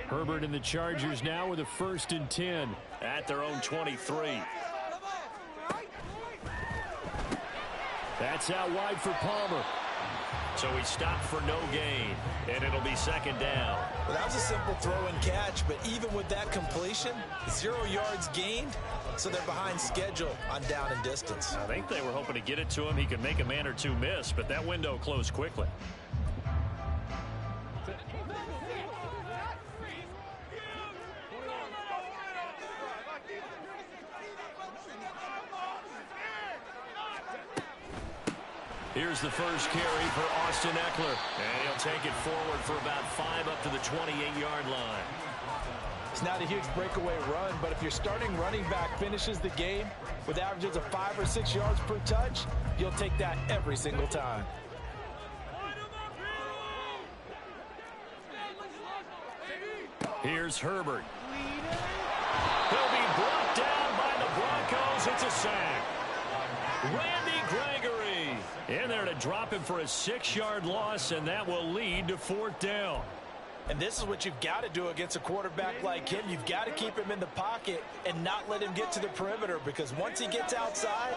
Herbert and the Chargers now with a 1st and 10 at their own 23. That's out wide for Palmer. So he stopped for no gain, and it'll be 2nd down. Well, that was a simple throw and catch, but even with that completion, 0 yards gained, so they're behind schedule on down and distance. I think they were hoping to get it to him. He could make a man or two miss, but that window closed quickly. Here's the first carry for Austin Eckler. And he'll take it forward for about 5 up to the 28-yard line. It's not a huge breakaway run, but if your starting running back finishes the game with averages of 5 or 6 yards per touch, you'll take that every single time. Here's Herbert. He'll be brought down by the Broncos. It's a sack. Randy Gregory in there to drop him for a 6-yard loss, and that will lead to 4th down. And this is what you've got to do against a quarterback like him. You've got to keep him in the pocket and not let him get to the perimeter, because once he gets outside,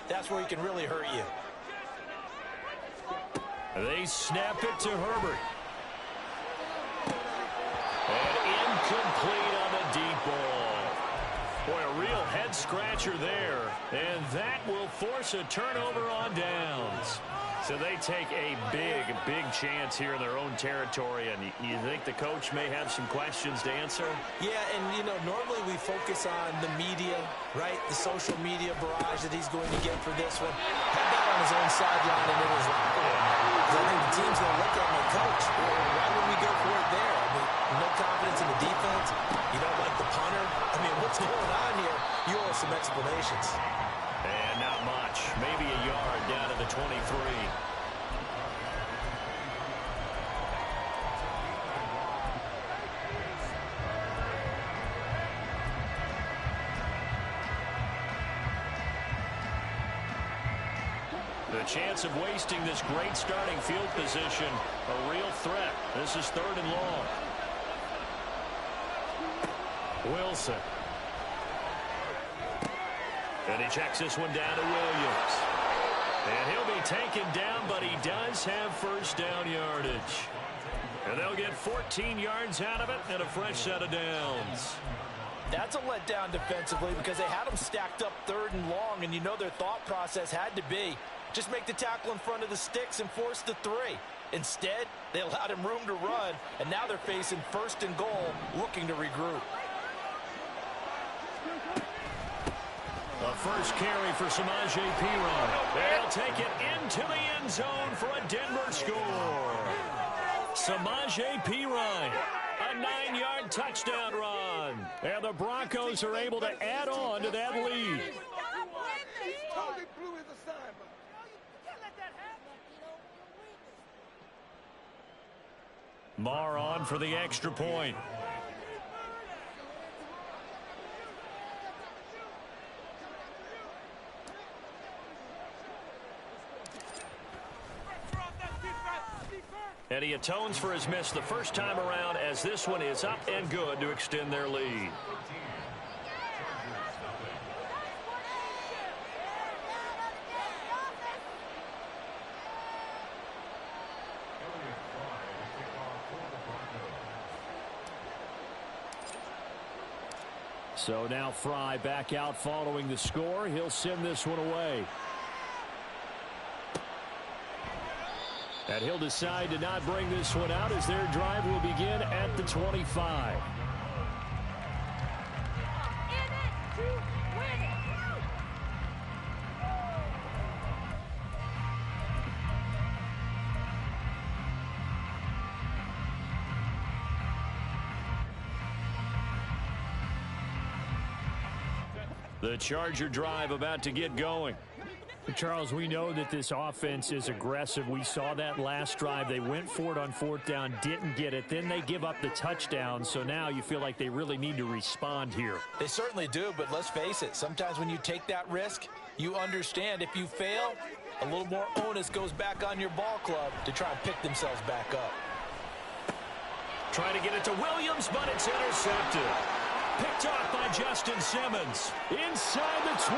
that's where he can really hurt you. They snap it to Herbert. And incomplete on the deep ball. Boy, a real head-scratcher there. And that will force a turnover on downs. So they take a big, big chance here in their own territory. And you think the coach may have some questions to answer? Yeah, and, you know, normally we focus on the media, right? The social media barrage that he's going to get for this one. Had that on his own sideline and in his locker room. Because I think the team's going to look at him and, coach, why would we go for it there? I mean, no confidence in the defense. You don't like the punter. I mean, what's going on here? You owe us some explanations. And not much. Maybe a yard down to the 23. The chance of wasting this great starting field position, a real threat. This is 3rd and long. Wilson. And he checks this one down to Williams. And he'll be taken down, but he does have 1st down yardage. And they'll get 14 yards out of it and a fresh set of downs. That's a letdown defensively, because they had them stacked up 3rd and long, and you know their thought process had to be just make the tackle in front of the sticks and force the 3. Instead, they allowed him room to run, and now they're facing 1st and goal, looking to regroup. The first carry for Samaje Perine. They'll take it into the end zone for a Denver score. Samaje Perine, a 9-yard touchdown run. And the Broncos are able to add on to that lead. Marr on for the extra point. And he atones for his miss the first time around, as this one is up and good to extend their lead. So now Fry back out following the score. He'll send this one away. And he'll decide to not bring this one out, as their drive will begin at the 25. The Charger drive about to get going. Charles, we know that this offense is aggressive. We saw that last drive. They went for it on 4th down, didn't get it. Then they give up the touchdown. So now you feel like they really need to respond here. They certainly do, but let's face it. Sometimes when you take that risk, you understand if you fail, a little more onus goes back on your ball club to try and pick themselves back up. Trying to get it to Williams, but it's intercepted. Picked off by Justin Simmons. Inside the 20.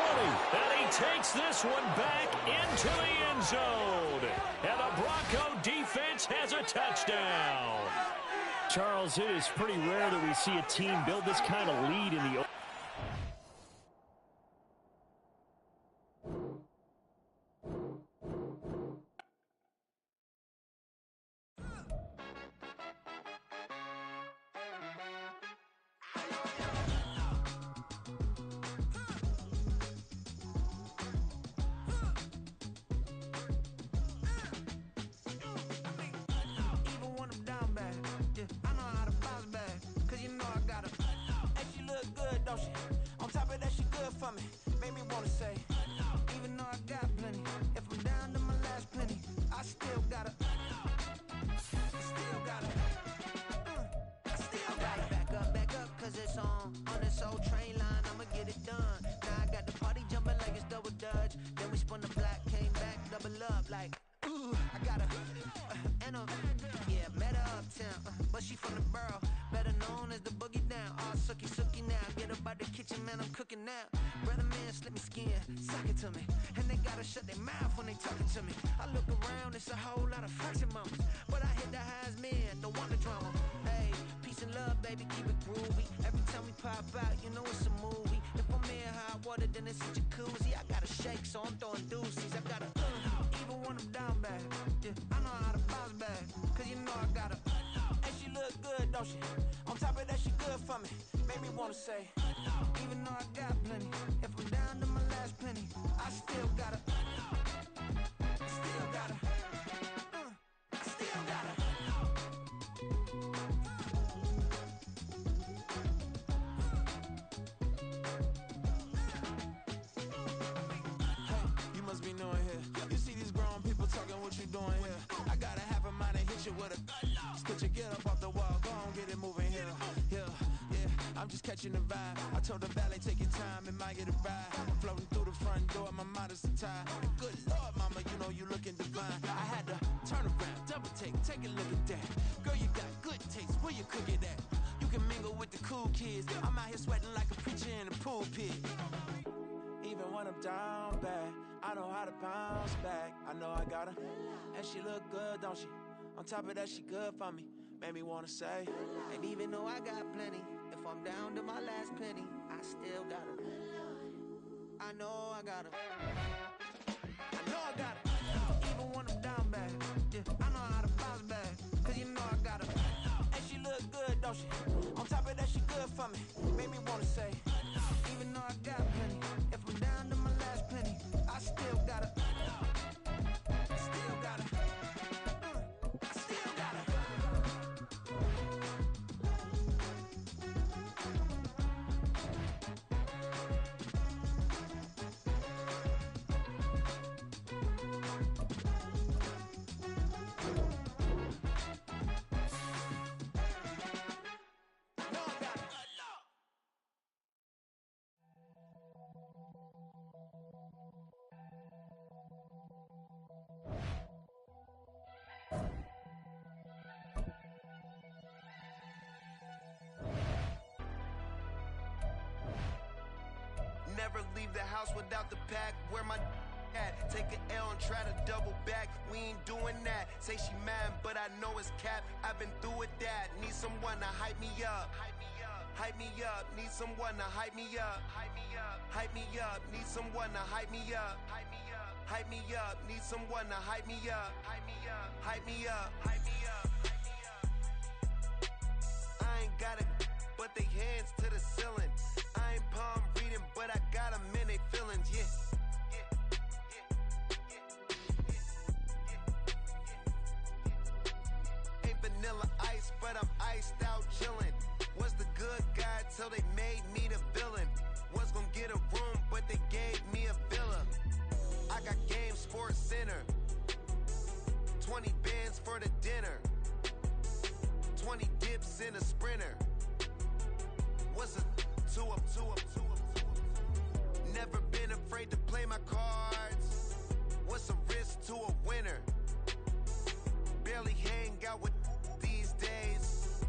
And he takes this one back into the end zone. And the Bronco defense has a touchdown. Charles, it is pretty rare that we see a team build this kind of lead in the catching the vibe. I told the valet, take your time, it might get a ride. Floating through the front door, my mind is tied. Good Lord, mama, you know you looking divine. I had to turn around, double take a look at that. Girl, you got good taste, where you cook it at? You can mingle with the cool kids. I'm out here sweating like a preacher in a pulpit. Even when I'm down bad, I know how to bounce back. I know I got her, and she look good, don't she? On top of that, she good for me. Made me wanna say, and even though I got plenty, if I'm down to my last penny, I still got her. I know I got her. I know I got her. Even when I'm down bad, yeah, I know how to bounce back. Cause you know I got her. And she look good, don't she? On top of that, she good for me. Made me wanna say, even though I got plenty, if I'm down to my last penny, I still got her. I still got her. I still got her. Never leave the house without the pack. Where my at? Take an L and try to double back. We ain't doing that. Say she mad, but I know it's cap. I've been through with that. Need someone to hype me up. Hype me up. Hype me up. Need someone to hype me up. Hype me up. Hype me up. Need someone to hype me up. Hype me up. Hype me up. Need someone to hype me up. Hype me up. Hype me up. Hype me up. I ain't got it, but they hands to the ceiling. I ain't palm reading, but I got them in they feelings, yeah. Ain't vanilla ice, but I'm iced out chillin'. Was the good guy till they made me the villain. Was gonna get a room, but they gave me a villa. I got game, Sports Center. 20 bands for the dinner. 20 dips in a Sprinter. What's a two up? Never been afraid to play my cards. What's a risk to a winner? Barely hang out with these days.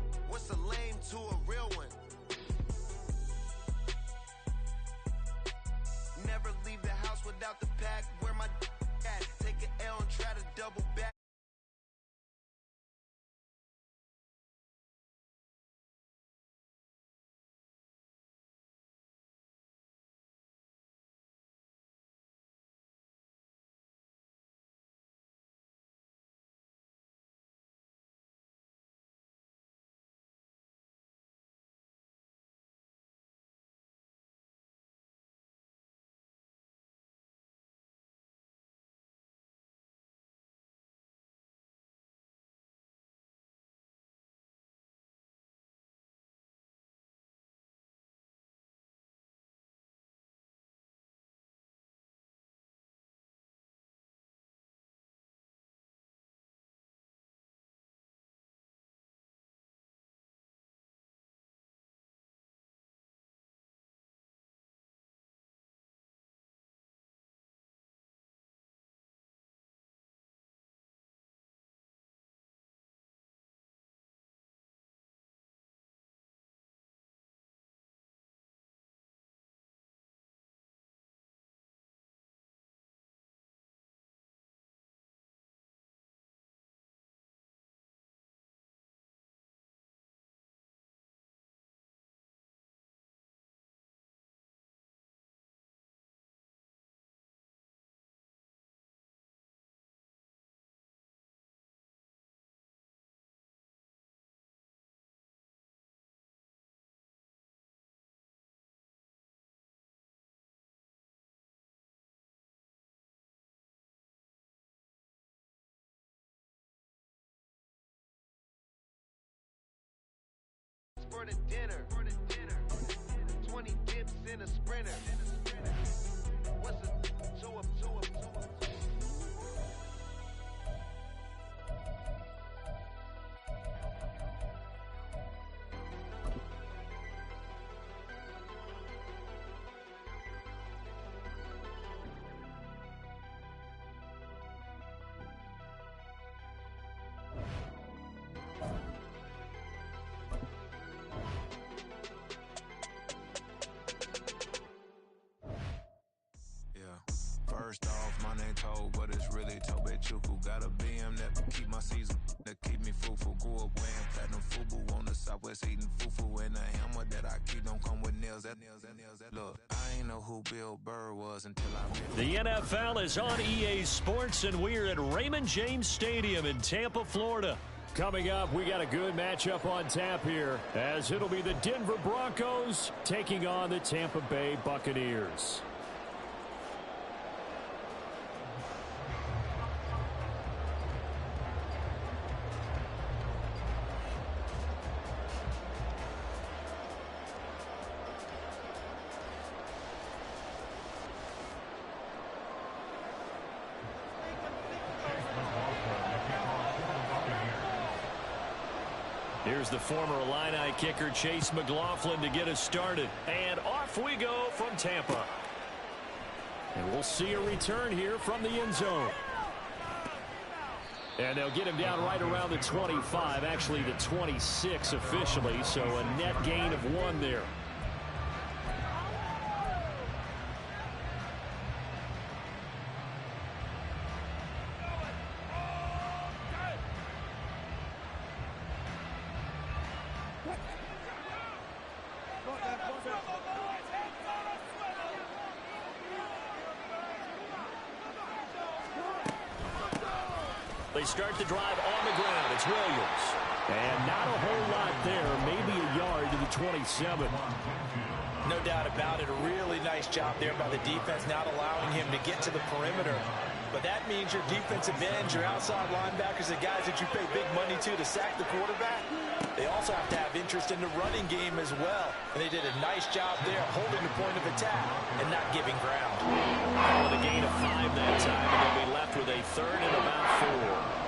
for the dinner. 20 dips in a sprinter. What's a two up? First off, my name Toad, but it's really Tobe Chuku. Got a BM that keep my season, that keep me fruitful. Grew up wearing platinum FUBU on the southwest eating fufu. And the hammer that I keep don't come with nails. Look, I ain't know who Bill Burr was until I met The NFL is on EA Sports, and we're at Raymond James Stadium in Tampa, Florida. Coming up, we got a good matchup on tap here, as it'll be the Denver Broncos taking on the Tampa Bay Buccaneers. Here's the former Illini kicker, Chase McLaughlin, to get us started. And off we go from Tampa. And we'll see a return here from the end zone. And they'll get him down right around the 25, actually the 26 officially, so a net gain of 1 there. They start the drive on the ground. It's Williams. And not a whole lot there. Maybe a yard to the 27. No doubt about it. A really nice job there by the defense, not allowing him to get to the perimeter. But that means your defensive ends, your outside linebackers, the guys that you pay big money to sack the quarterback, they also have to have interest in the running game as well. And they did a nice job there holding the point of attack and not giving ground. With a gain of 5 that time, and they'll be left with a 3rd and about 4.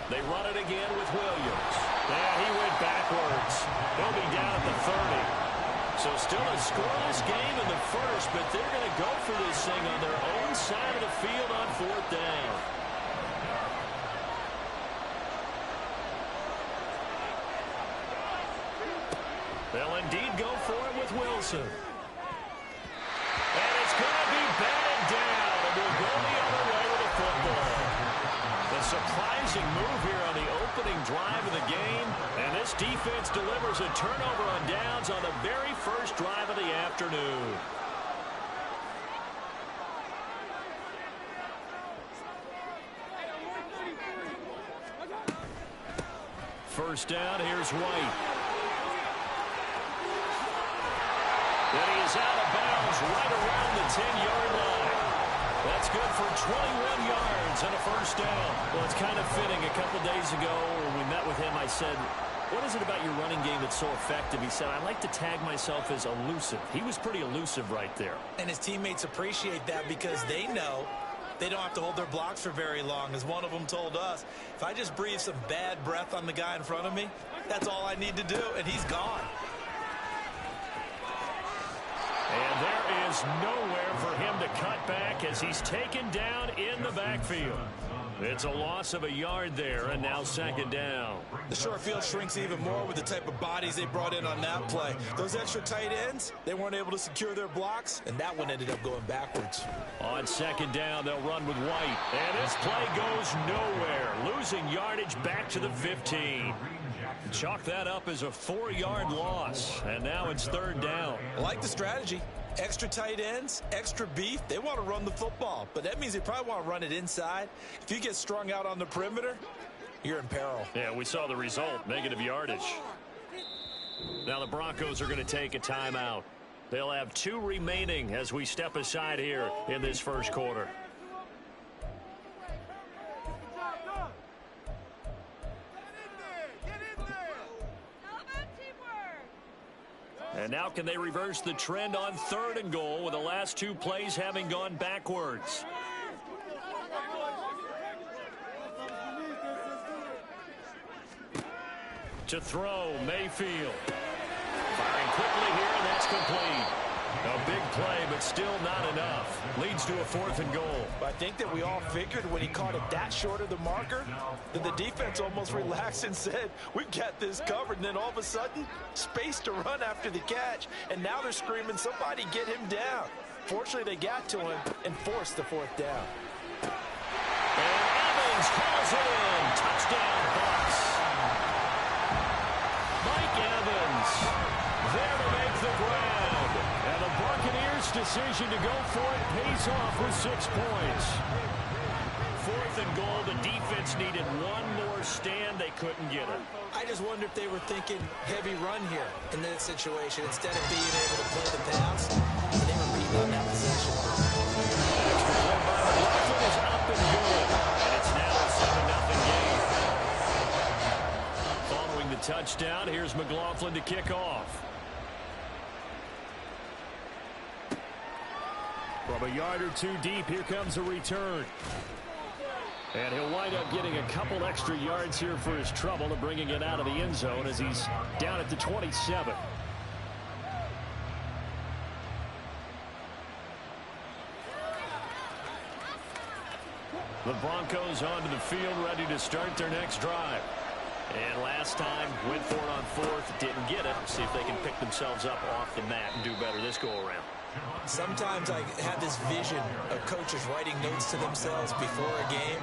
They run it again with Williams. And he went backwards. He'll be down at the 30. So still a scoreless game in the first, but they're going to go for this thing on their own side of the field on 4th down. They'll indeed go for it with Wilson. And it's going to be batted down, and we'll go the other way with the football. A surprising move here on the opening drive of the game, and this defense delivers a turnover on downs on the very first drive of the afternoon. First down, here's White. And he is out of bounds right around the 10-yard line. That's good for 21 yards and a first down. Well, it's kind of fitting. A couple days ago when we met with him, I said, what is it about your running game that's so effective? He said, I like to tag myself as elusive. He was pretty elusive right there. And his teammates appreciate that because they know they don't have to hold their blocks for very long. As one of them told us, if I just breathe some bad breath on the guy in front of me, that's all I need to do, and he's gone. And there is nowhere for him to cut back as he's taken down in the backfield. It's a loss of a yard there, and now 2nd down. The short field shrinks even more with the type of bodies they brought in on that play. Those extra tight ends, they weren't able to secure their blocks, and that one ended up going backwards. On 2nd down, they'll run with White. And this play goes nowhere, losing yardage back to the 15. Chalk that up as a 4-yard loss, and now it's 3rd down. I like the strategy. Extra tight ends, extra beef. They want to run the football, but that means they probably want to run it inside. If you get strung out on the perimeter, you're in peril. Yeah, we saw the result, negative yardage. Now the Broncos are going to take a timeout. They'll have 2 remaining as we step aside here in this first quarter. And now can they reverse the trend on 3rd and goal with the last 2 plays having gone backwards? To throw, Mayfield. Firing quickly here, and that's complete. A big play, but still not enough. Leads to a 4th and goal. I think that we all figured when he caught it that short of the marker, that the defense almost relaxed and said, we've got this covered. And then all of a sudden, space to run after the catch. And now they're screaming, somebody get him down. Fortunately, they got to him and forced the 4th down. And Evans calls it in. Touchdown, Bucs. Mike Evans there to make the grab. And the Buccaneers' decision to go for it pays off with 6 points. 4th and goal. The defense needed one more stand. They couldn't get it. I just wonder if they were thinking heavy run here in that situation instead of being able to play the pass. And they were beating on that possession. Extra point by McLaughlin is up and good. And it's now a 7-0 game. Following the touchdown, here's McLaughlin to kick off. From a yard or 2 deep, here comes a return. And he'll wind up getting a couple extra yards here for his trouble and bringing it out of the end zone as he's down at the 27. The Broncos onto the field, ready to start their next drive. And last time, went for it on 4th, didn't get it. See if they can pick themselves up off the mat and do better this go-around. Sometimes I have this vision of coaches writing notes to themselves before a game,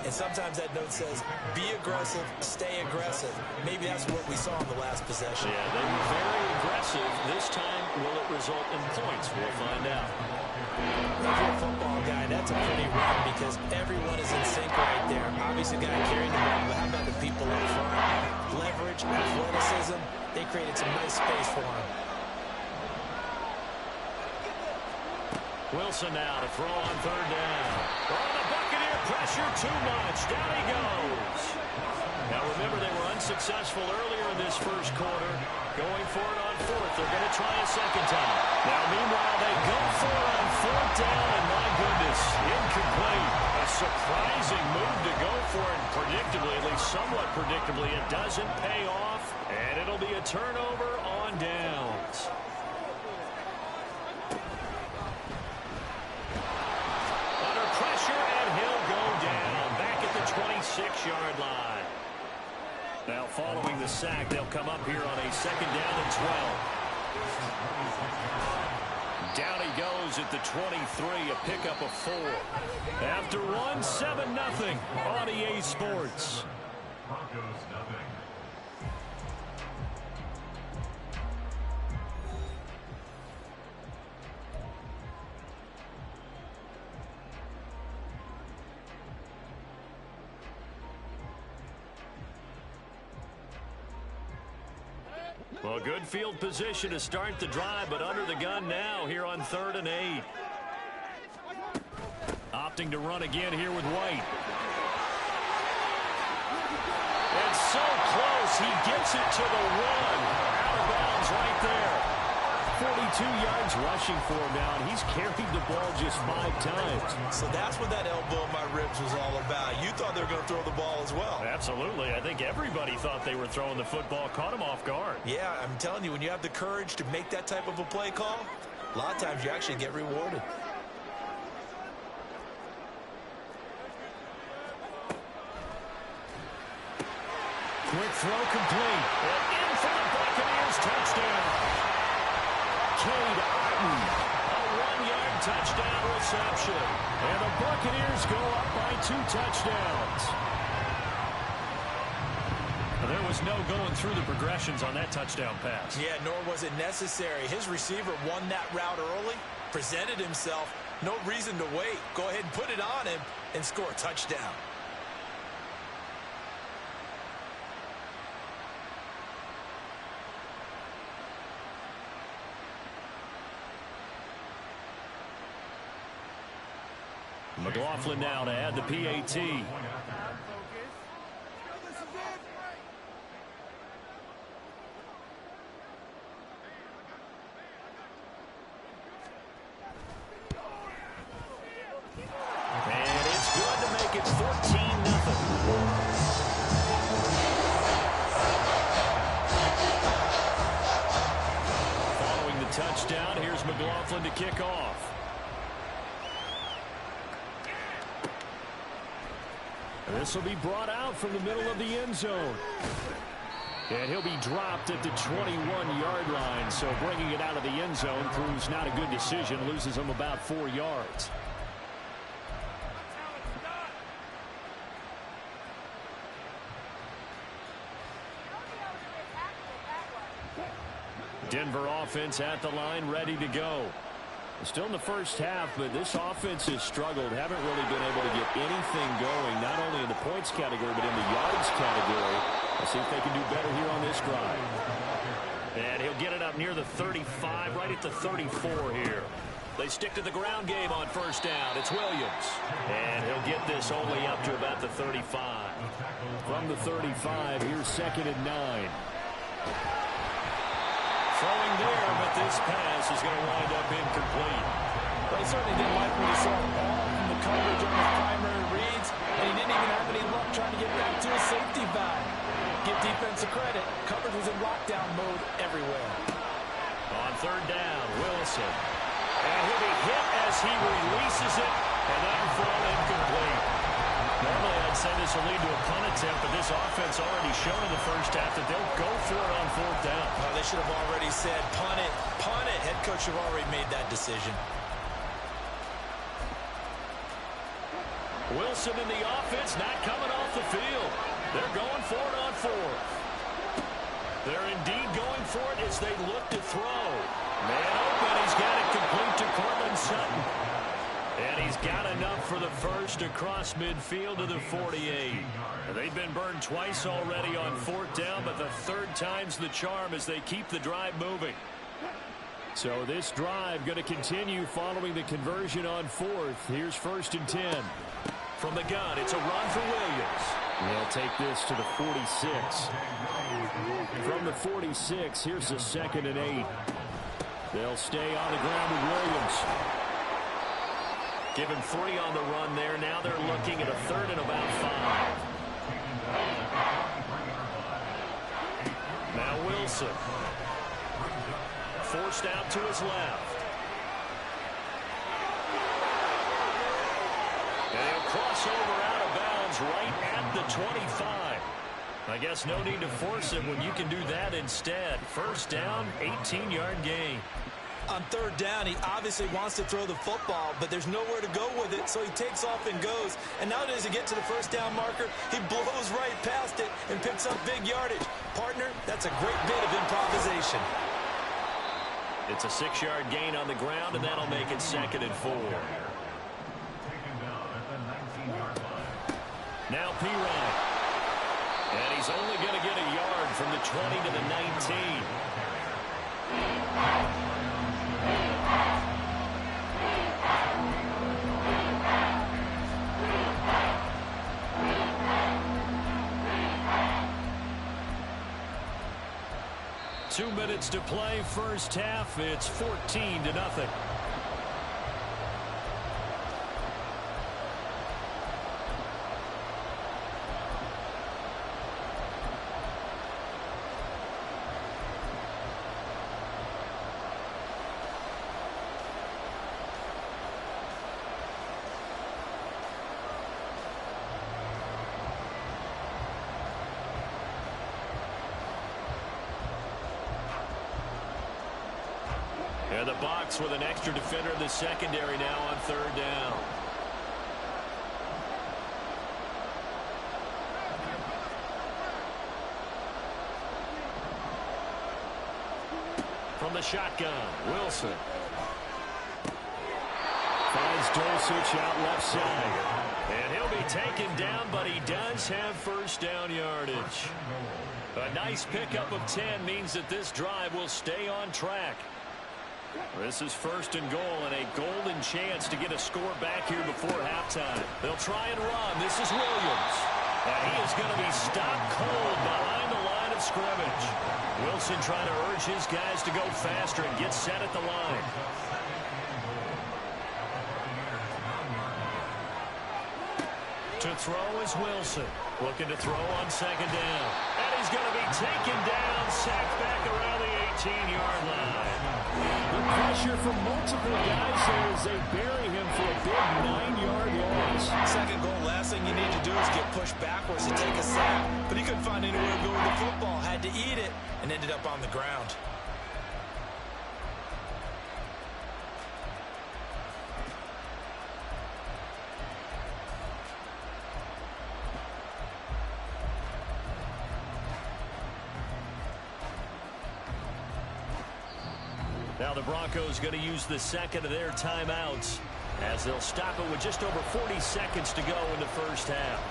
and sometimes that note says, be aggressive, stay aggressive. Maybe that's what we saw in the last possession. Yeah, they were very aggressive. This time, will it result in points? We'll find out. If you're a football guy, that's a pretty run because everyone is in sync right there. Obviously, the guy carrying the ball, but how about the people up front? Leverage, athleticism, they created some nice space for him. Wilson now to throw on 3rd down. Oh, the Buccaneer pressure too much. Down he goes. Now remember, they were unsuccessful earlier in this first quarter. Going for it on 4th. They're going to try a second time. Now meanwhile, they go for it on 4th down, and my goodness, incomplete. A surprising move to go for it, predictably, at least somewhat predictably. It doesn't pay off, and it'll be a turnover on downs. The 26-yard line. Now following the sack, they'll come up here on a 2nd down and 12. Down he goes at the 23, a pickup of 4. After one, 7-0 on EA Sports. Well, good field position to start the drive, but under the gun now here on 3rd and 8. Opting to run again here with White. And so close, he gets it to the 1. Out of bounds right there. 42 yards rushing for him now, and he's carried the ball just 5 times. So that's what that elbow in my ribs was all about. You thought they were going to throw the ball as well. Absolutely. I think everybody thought they were throwing the football, caught him off guard. Yeah, I'm telling you, when you have the courage to make that type of a play call, a lot of times you actually get rewarded. Quick throw complete. And in for the Buccaneers, touchdown. Cade Otton, a 1-yard touchdown reception. And the Buccaneers go up by 2 touchdowns. There was no going through the progressions on that touchdown pass. Yeah, nor was it necessary. His receiver won that route early, presented himself. No reason to wait. Go ahead and put it on him and score a touchdown. McLaughlin now to add the PAT. Coughlin to kick off. This will be brought out from the middle of the end zone. And he'll be dropped at the 21-yard line. So bringing it out of the end zone proves not a good decision. Loses him about 4 yards. Denver offense at the line, ready to go. Still in the first half, but this offense has struggled. Haven't really been able to get anything going, not only in the points category, but in the yards category. Let's see if they can do better here on this drive. And he'll get it up near the 35, right at the 34 here. They stick to the ground game on first down. It's Williams. And he'll get this only up to about the 35. From the 35, here's 2nd and 9. Throwing there, but this pass is going to wind up incomplete. Well, he certainly didn't like what he saw all from the coverage on his primary reads, and he didn't even have any luck trying to get back to his safety valve. Give defense a credit. Coverage was in lockdown mode everywhere. On 3rd down, Wilson. And he'll be hit as he releases it, and that will fall incomplete. Normally, I'd say this will lead to a punt attempt, but this offense already shown in the first half that they'll go for it on 4th down. Oh, they should have already said, punt it, punt it. Head coach should have already made that decision. Wilson in the offense not coming off the field. They're going for it on 4th. They're indeed going for it as they look to throw. Man open, he's got it complete to Cortland Sutton. And he's got enough for the first across midfield to the 48. They've been burned twice already on 4th down, but the 3rd time's the charm as they keep the drive moving. So this drive going to continue following the conversion on 4th. Here's 1st and 10. From the gun, it's a run for Williams. They'll take this to the 46. From the 46, here's the 2nd and 8. They'll stay on the ground with Williams. Give him 3 on the run there. Now they're looking at a 3rd and about 5. Now Wilson. Forced out to his left. And he'll cross over out of bounds right at the 25. I guess no need to force him when you can do that instead. 1st down, 18-yard gain. On 3rd down, he obviously wants to throw the football, but there's nowhere to go with it, so he takes off and goes. And nowadays, to get to the 1st down marker, he blows right past it and picks up big yardage. Partner, that's a great bit of improvisation. It's a 6-yard gain on the ground, and that'll make it 2nd and 4. Now P-Ryan. And he's only going to get a yard from the 20 to the 19. 2 minutes to play, first half. It's 14-0. And the box with an extra defender in the secondary now on 3rd down. From the shotgun, Wilson. Finds Dulcich out left side. And he'll be taken down, but he does have 1st down yardage. A nice pickup of 10 means that this drive will stay on track. This is 1st and goal and a golden chance to get a score back here before halftime. They'll try and run. This is Williams. And he is going to be stopped cold behind the line of scrimmage. Wilson trying to urge his guys to go faster and get set at the line. To throw is Wilson. Looking to throw on second down. And he's going to be taken down, sacked back around the 18-yard line. The pressure from multiple guys there as they bury him for a big 9-yard loss. Second goal, last thing you need to do is get pushed backwards to take a sack. But he couldn't find anywhere to go with the football. Had to eat it and ended up on the ground. Now the Broncos going to use the second of their timeouts as they'll stop it with just over 40 seconds to go in the first half.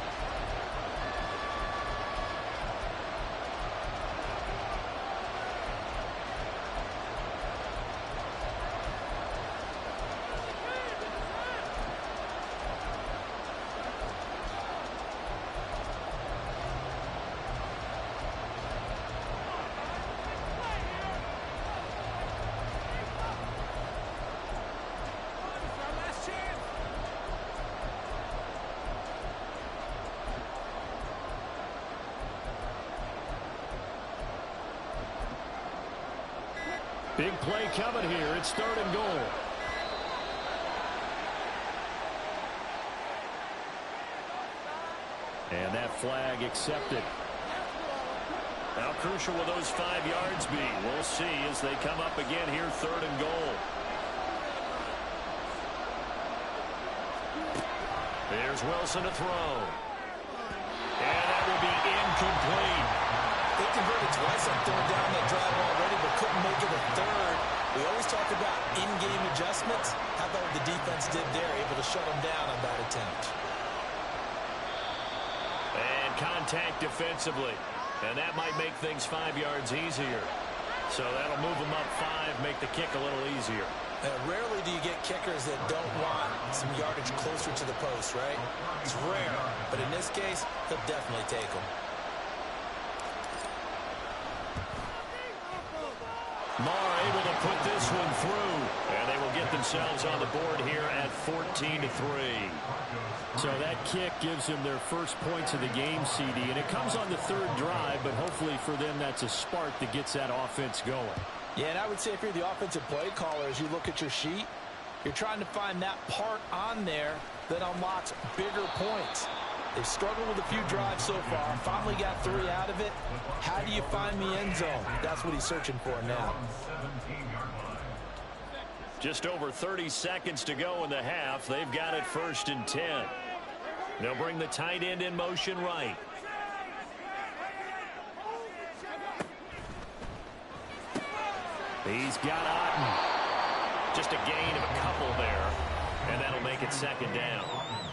Big play coming here. It's 3rd and goal. And that flag accepted. How crucial will those 5 yards be? We'll see as they come up again here, 3rd and goal. There's Wilson to throw. And that will be incomplete. They converted twice on 3rd down that drive already, but couldn't make it a 3rd. We always talk about in-game adjustments. How about what the defense did there, able to shut them down on that attempt? And contact defensively. And that might make things 5 yards easier. So that'll move them up 5, make the kick a little easier. Rarely do you get kickers that don't want some yardage closer to the post, right? It's rare, but in this case, he'll definitely take them. Marr able to put this one through, and they will get themselves on the board here at 14-3. So that kick gives them their first points of the game, CD, and it comes on the 3rd drive, but hopefully for them that's a spark that gets that offense going. Yeah, and I would say if you're the offensive play caller, as you look at your sheet, you're trying to find that part on there that unlocks bigger points. They've struggled with a few drives so far. Finally got 3 out of it. How do you find the end zone? That's what he's searching for now. Just over 30 seconds to go in the half. They've got it 1st and 10. They'll bring the tight end in motion right. He's got Otten. Just a gain of a couple there. And that'll make it 2nd down.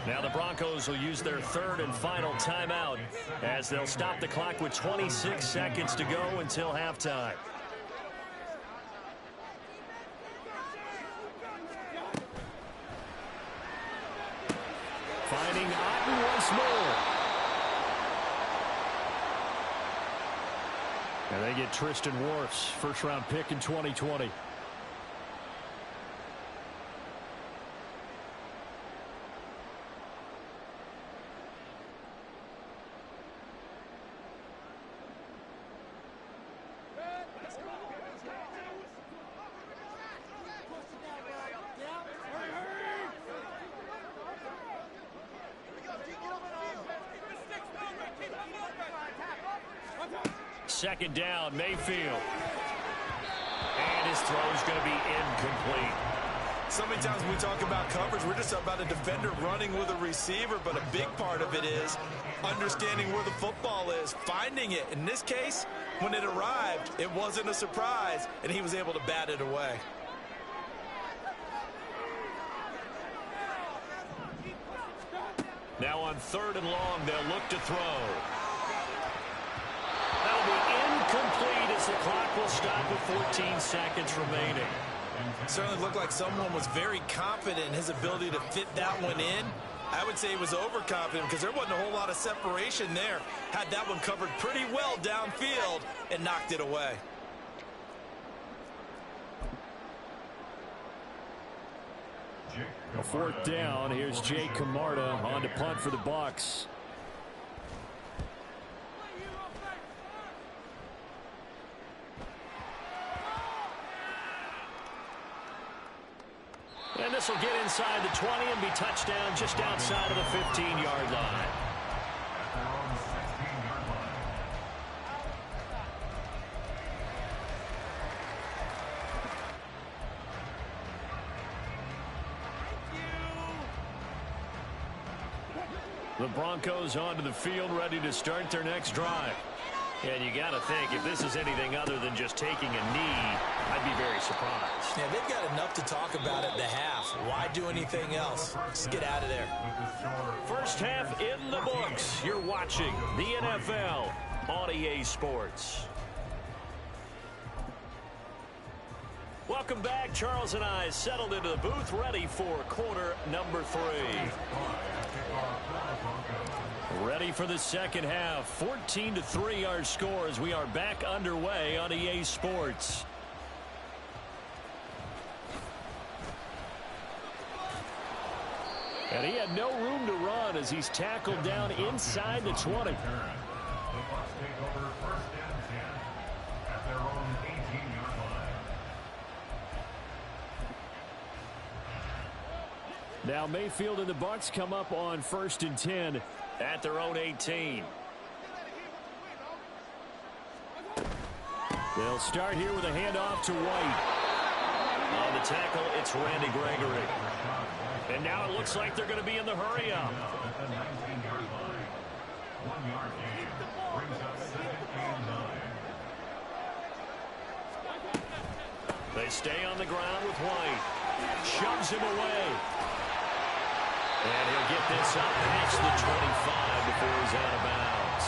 Now the Broncos will use their 3rd and final timeout as they'll stop the clock with 26 seconds to go until halftime. Finding Otten once more. And they get Tristan Wirfs, 1st-round pick in 2020. Second down, Mayfield. And his throw's going to be incomplete. So many times when we talk about coverage, we're just about a defender running with a receiver, but a big part of it is understanding where the football is, finding it. In this case, when it arrived, it wasn't a surprise, and he was able to bat it away. Now on 3rd and long, they'll look to throw. That'll be incomplete as the clock will stop with 14 seconds remaining. Certainly looked like someone was very confident in his ability to fit that one in. I would say he was overconfident because there wasn't a whole lot of separation there. Had that one covered pretty well downfield and knocked it away. A fourth down. Here's Jake Camarda on to punt for the Bucs. And this will get inside the 20 and be touchdown just outside of the 15-yard line. The Broncos onto the field, ready to start their next drive. And you got to think, if this is anything other than just taking a knee, I'd be very surprised. Yeah, they've got enough to talk about at the half. Why do anything else? Just get out of there. First half in the books. You're watching the NFL on EA Sports. Welcome back. Charles and I settled into the booth, ready for quarter number 3. Ready for the second half. 14-3 our score as we are back underway on EA Sports. And he had no room to run as he's tackled down inside the 20. Now Mayfield and the Bucs come up on 1st and 10 at their own 18. They'll start here with a handoff to White. On the tackle, it's Randy Gregory. And now it looks like they're going to be in the hurry up. They stay on the ground with White. Shoves him away. And he'll get this up past the 25 before he's out of bounds.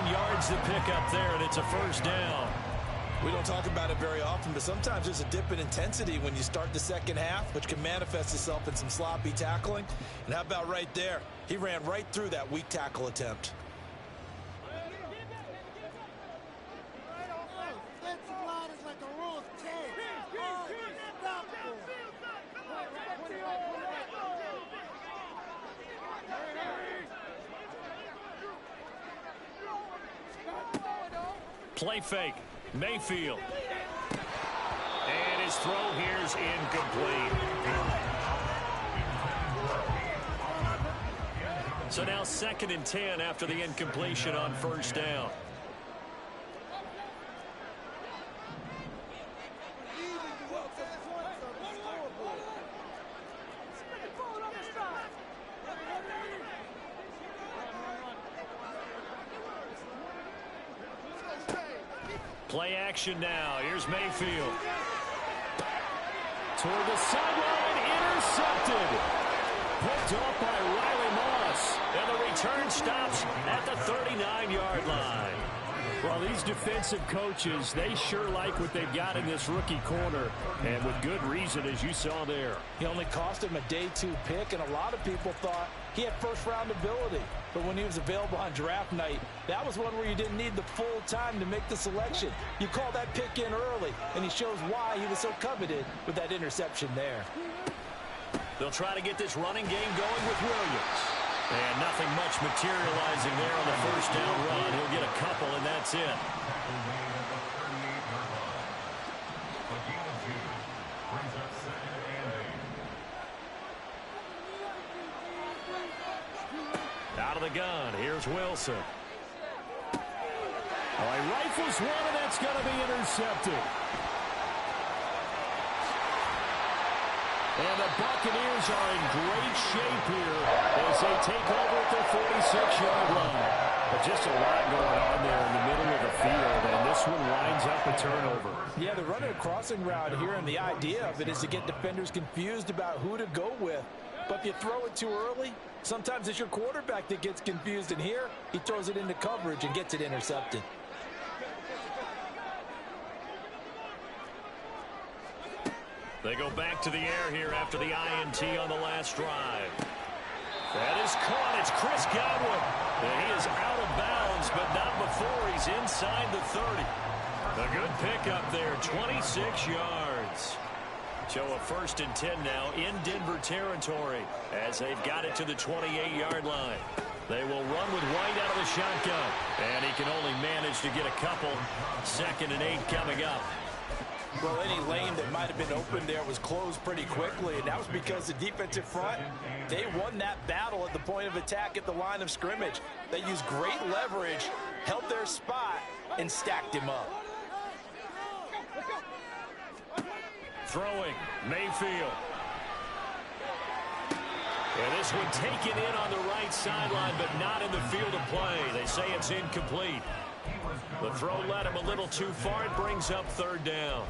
9 yards to pick up there, and it's a first down. We don't talk about it very often, but sometimes there's a dip in intensity when you start the second half, which can manifest itself in some sloppy tackling. And how about right there? He ran right through that weak tackle attempt. Play fake. Mayfield. And his throw here's incomplete. So now 2nd and 10 after the incompletion on first down. Play action now. Here's Mayfield. Toward the sideline, intercepted. Picked off by Riley Moss. And the return stops at the 39-yard line. Well, these defensive coaches, they sure like what they've got in this rookie corner, and with good reason, as you saw there. He only cost him a day 2 pick, and a lot of people thought he had first-round ability. But when he was available on draft night, that was one where you didn't need the full time to make the selection. You call that pick in early, and he shows why he was so coveted with that interception there. They'll try to get this running game going with Williams. And nothing much materializing there on the first down run. He'll get a couple, and that's it. Out of the gun, here's Wilson. All right, rifles one, and that's going to be intercepted. And the Buccaneers are in great shape here as they take over at their 46-yard line. But just a lot going on there in the middle of the field, and this one winds up a turnover. Yeah, they're running a crossing route here, and the idea of it is to get defenders confused about who to go with. But if you throw it too early, sometimes it's your quarterback that gets confused, and here he throws it into coverage and gets it intercepted. They go back to the air here after the INT on the last drive. That is caught. It's Chris Godwin. And he is out of bounds, but not before he's inside the 30. A good pickup there, 26 yards. So a 1st and 10 now in Denver territory as they've got it to the 28-yard line. They will run with White out of the shotgun, and he can only manage to get a couple. 2nd and 8 coming up. Well, any lane that might have been open there was closed pretty quickly, and that was because the defensive front, they won that battle at the point of attack at the line of scrimmage. They used great leverage, held their spot, and stacked him up. Throwing, Mayfield. And this one taken in on the right sideline, but not in the field of play. They say it's incomplete. The throw led him a little too far. It brings up 3rd down.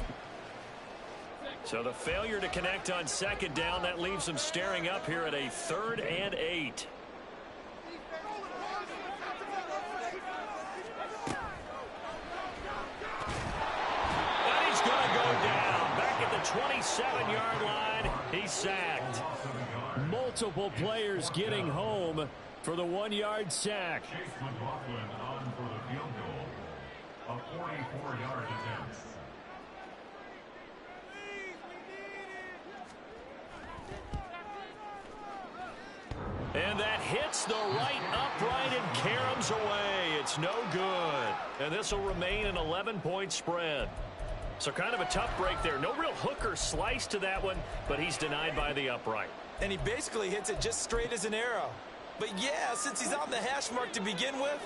So the failure to connect on 2nd down, that leaves them staring up here at a 3rd and 8. And he's going to go down. Back at the 27-yard line, he's sacked. Multiple players getting home for the 1-yard sack. A 44-yard attempt. And that hits the right upright and caroms away. It's no good. And this will remain an 11-point spread. So kind of a tough break there. No real hook or slice to that one, but he's denied by the upright. And he basically hits it just straight as an arrow. But yeah, since he's on the hash mark to begin with,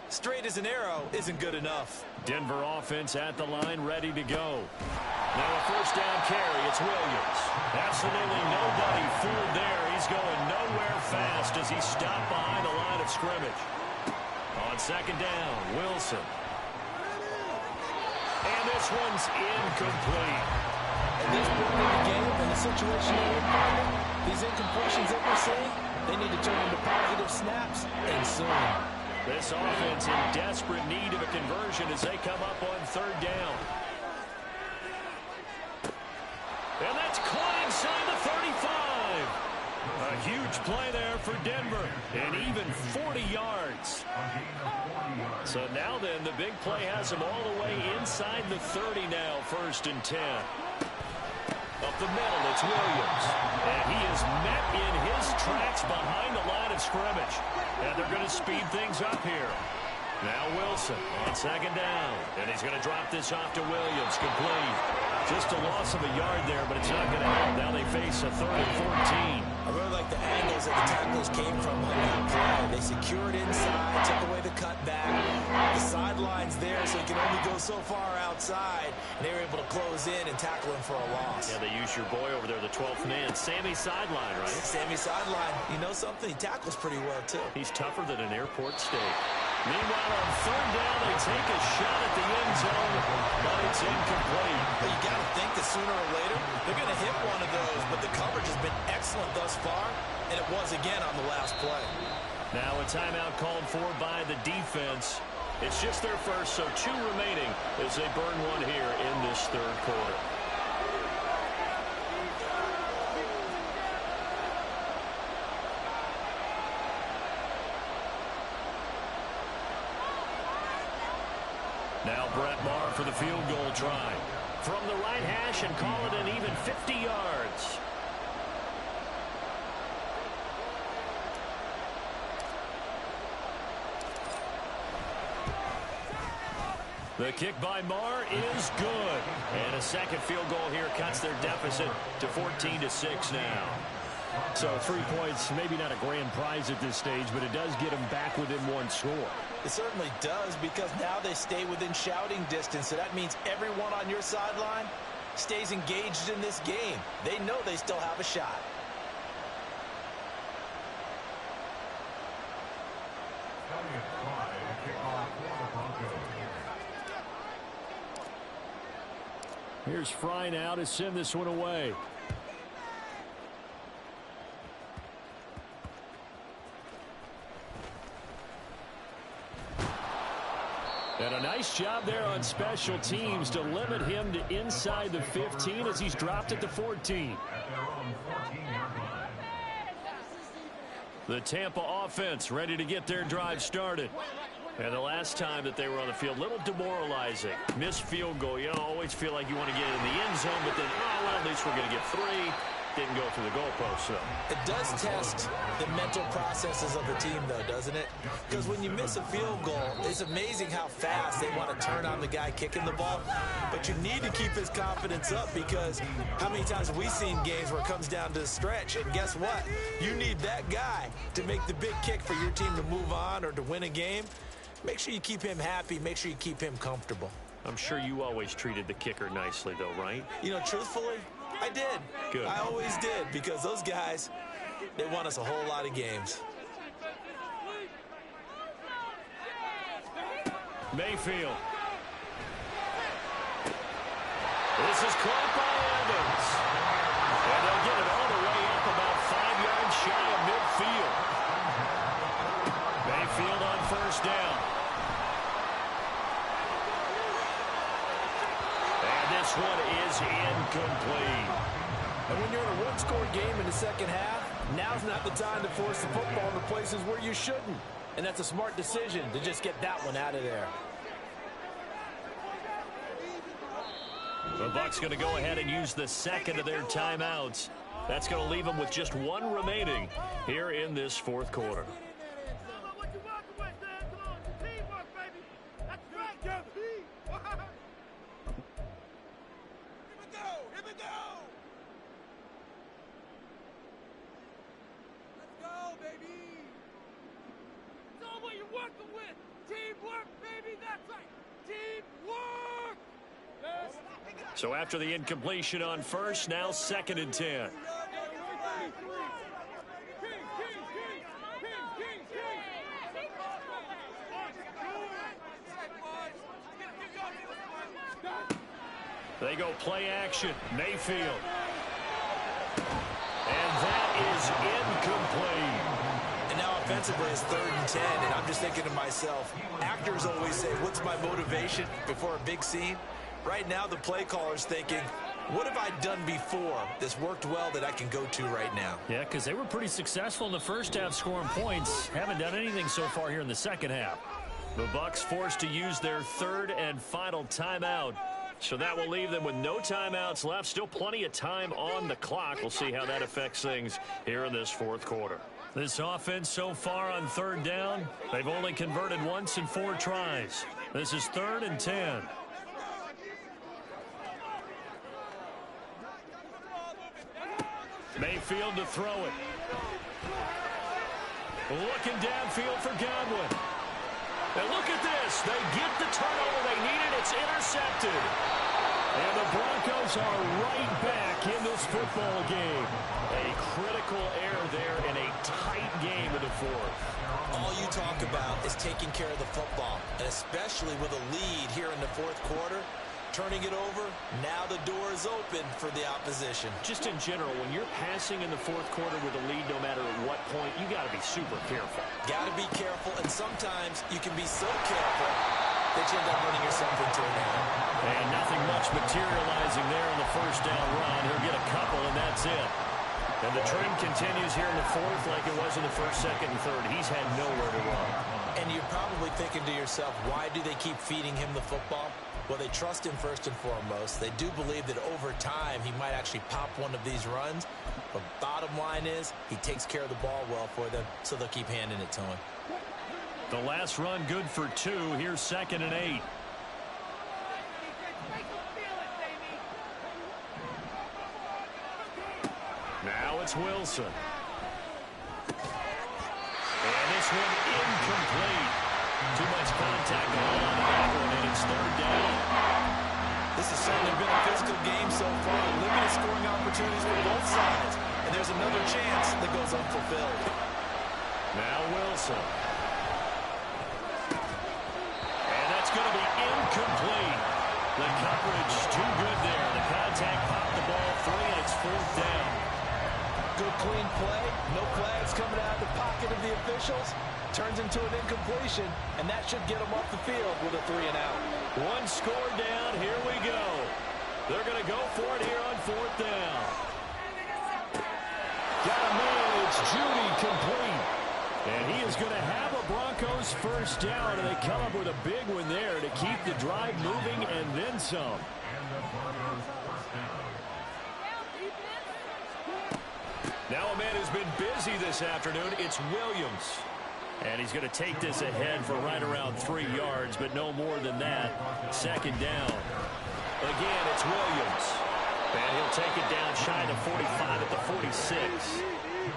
straight as an arrow isn't good enough. Denver offense at the line, ready to go. Now a 1st down carry. It's Williams. Absolutely nobody fooled there. He's going nowhere fast as he's stopped behind the line of scrimmage. On 2nd down, Wilson. And this one's incomplete. At this point in the game, in the situation that we're finding, these incompletions that we're seeing, they need to turn into positive snaps, and soon. This offense in desperate need of a conversion as they come up on 3rd down. And that's caught inside the 35. A huge play there for Denver, and even 40 yards. So now then, the big play has him all the way inside the 30 now, 1st and 10. Up the middle, it's Williams. And he is met in his tracks behind the line of scrimmage. And they're going to speed things up here. Now Wilson on 2nd down. And he's going to drop this off to Williams. Complete. Just a loss of a yard there, but it's not going to help. Now they face a 3rd and 14. I really like the angles that the tackles came from on that play. They secured inside, took away the cutback. The sideline's there, so he can only go so far outside. And they were able to close in and tackle him for a loss. Yeah, they use your boy over there, the 12th man. Sammy Sideline, right? Sammy Sideline. You know something? He tackles pretty well, too. He's tougher than an airport steak. Meanwhile, on 3rd down, they take a shot at the end zone, but it's incomplete. But you got to think that sooner or later, they're going to hit one of those, but the coverage has been excellent thus far, and it was again on the last play. Now a timeout called for by the defense. It's just their first, so 2 remaining as they burn one here in this 3rd quarter. Now Brett Maher for the field goal try. From the right hash and call it an even 50 yards. The kick by Maher is good. And a 2nd field goal here cuts their deficit to 14-6 now. So 3 points, maybe not a grand prize at this stage, but it does get them back within 1 score. It certainly does, because now they stay within shouting distance. So that means everyone on your sideline stays engaged in this game. They know they still have a shot. Here's Fry now to send this one away. And a nice job there on special teams to limit him to inside the 15 as he's dropped at the 14. The Tampa offense ready to get their drive started. And the last time that they were on the field, a little demoralizing. Missed field goal. You always feel like you want to get in the end zone, but then, oh, well, at least we're going to get 3. Didn't go through the goalpost, so. It does test the mental processes of the team, though, doesn't it? Because when you miss a field goal, it's amazing how fast they want to turn on the guy kicking the ball. But you need to keep his confidence up, because how many times have we seen games where it comes down to the stretch? And guess what? You need that guy to make the big kick for your team to move on or to win a game. Make sure you keep him happy. Make sure you keep him comfortable. I'm sure you always treated the kicker nicely, though, right? You know, truthfully, I did. Good. I always did, because those guys, they won us a whole lot of games. Mayfield. This is caught by Evans. And they'll get it all the way up about 5 yards shy of midfield. Mayfield on first down. And this one is incomplete. And when you're in a one-score game in the second half, now's not the time to force the football into places where you shouldn't. And that's a smart decision to just get that one out of there. The Bucs going to go ahead and use the second of their timeouts. That's going to leave them with just 1 remaining here in this fourth quarter. So after the incompletion on first, now 2nd and 10. They go play action. Mayfield. And that is incomplete. And now offensively it's 3rd and 10, and I'm just thinking to myself, actors always say, what's my motivation before a big scene? Right now the play caller's thinking, what have I done before that's worked well that I can go to right now? Yeah, because they were pretty successful in the first half scoring points. Haven't done anything so far here in the second half. The Bucs forced to use their 3rd and final timeout. So that will leave them with no timeouts left. Still plenty of time on the clock. We'll see how that affects things here in this fourth quarter. This offense so far on 3rd down, they've only converted once in 4 tries. This is 3rd and 10. Mayfield to throw it. Looking downfield for Godwin. And look at this. They get the turnover they needed. It's intercepted. And the Broncos are right back in this football game. A critical error there in a tight game in the fourth. All you talk about is taking care of the football, and especially with a lead here in the fourth quarter. Turning it over, now the door is open for the opposition. Just in general, when you're passing in the fourth quarter with a lead, no matter at what point, you got to be super careful. Got to be careful, and sometimes you can be so careful that you end up running yourself into an error. And nothing much materializing there in the first down run. He'll get a couple, and that's it. And the trend continues here in the fourth like it was in the first, second, and third. He's had nowhere to run. And you're probably thinking to yourself, why do they keep feeding him the football? Well, they trust him first and foremost. They do believe that over time he might actually pop one of these runs. But bottom line is he takes care of the ball well for them, so they'll keep handing it to him. The last run good for 2. Here's 2nd and 8. Now it's Wilson. And this one incomplete. Too much contact on that one, and it's 3rd down. This has certainly been a physical game so far. Limited scoring opportunities for both sides. And there's another chance that goes unfulfilled. Now Wilson. And that's going to be incomplete. The coverage too good there. The contact popped the ball free, and it's 4th down. Good clean play. No flags coming out of the pocket of the officials. Turns into an incompletion, and that should get them off the field with a 3-and-out. One score down. Here we go. They're going to go for it here on 4th down. Got a man. It's Judy complete. And he is going to have a Broncos first down, and they come up with a big one there to keep the drive moving and then some. Now a man who's been busy this afternoon, it's Williams. And he's going to take this ahead for right around 3 yards, but no more than that. Second down. Again, it's Williams. And he'll take it down shy of 45 at the 46.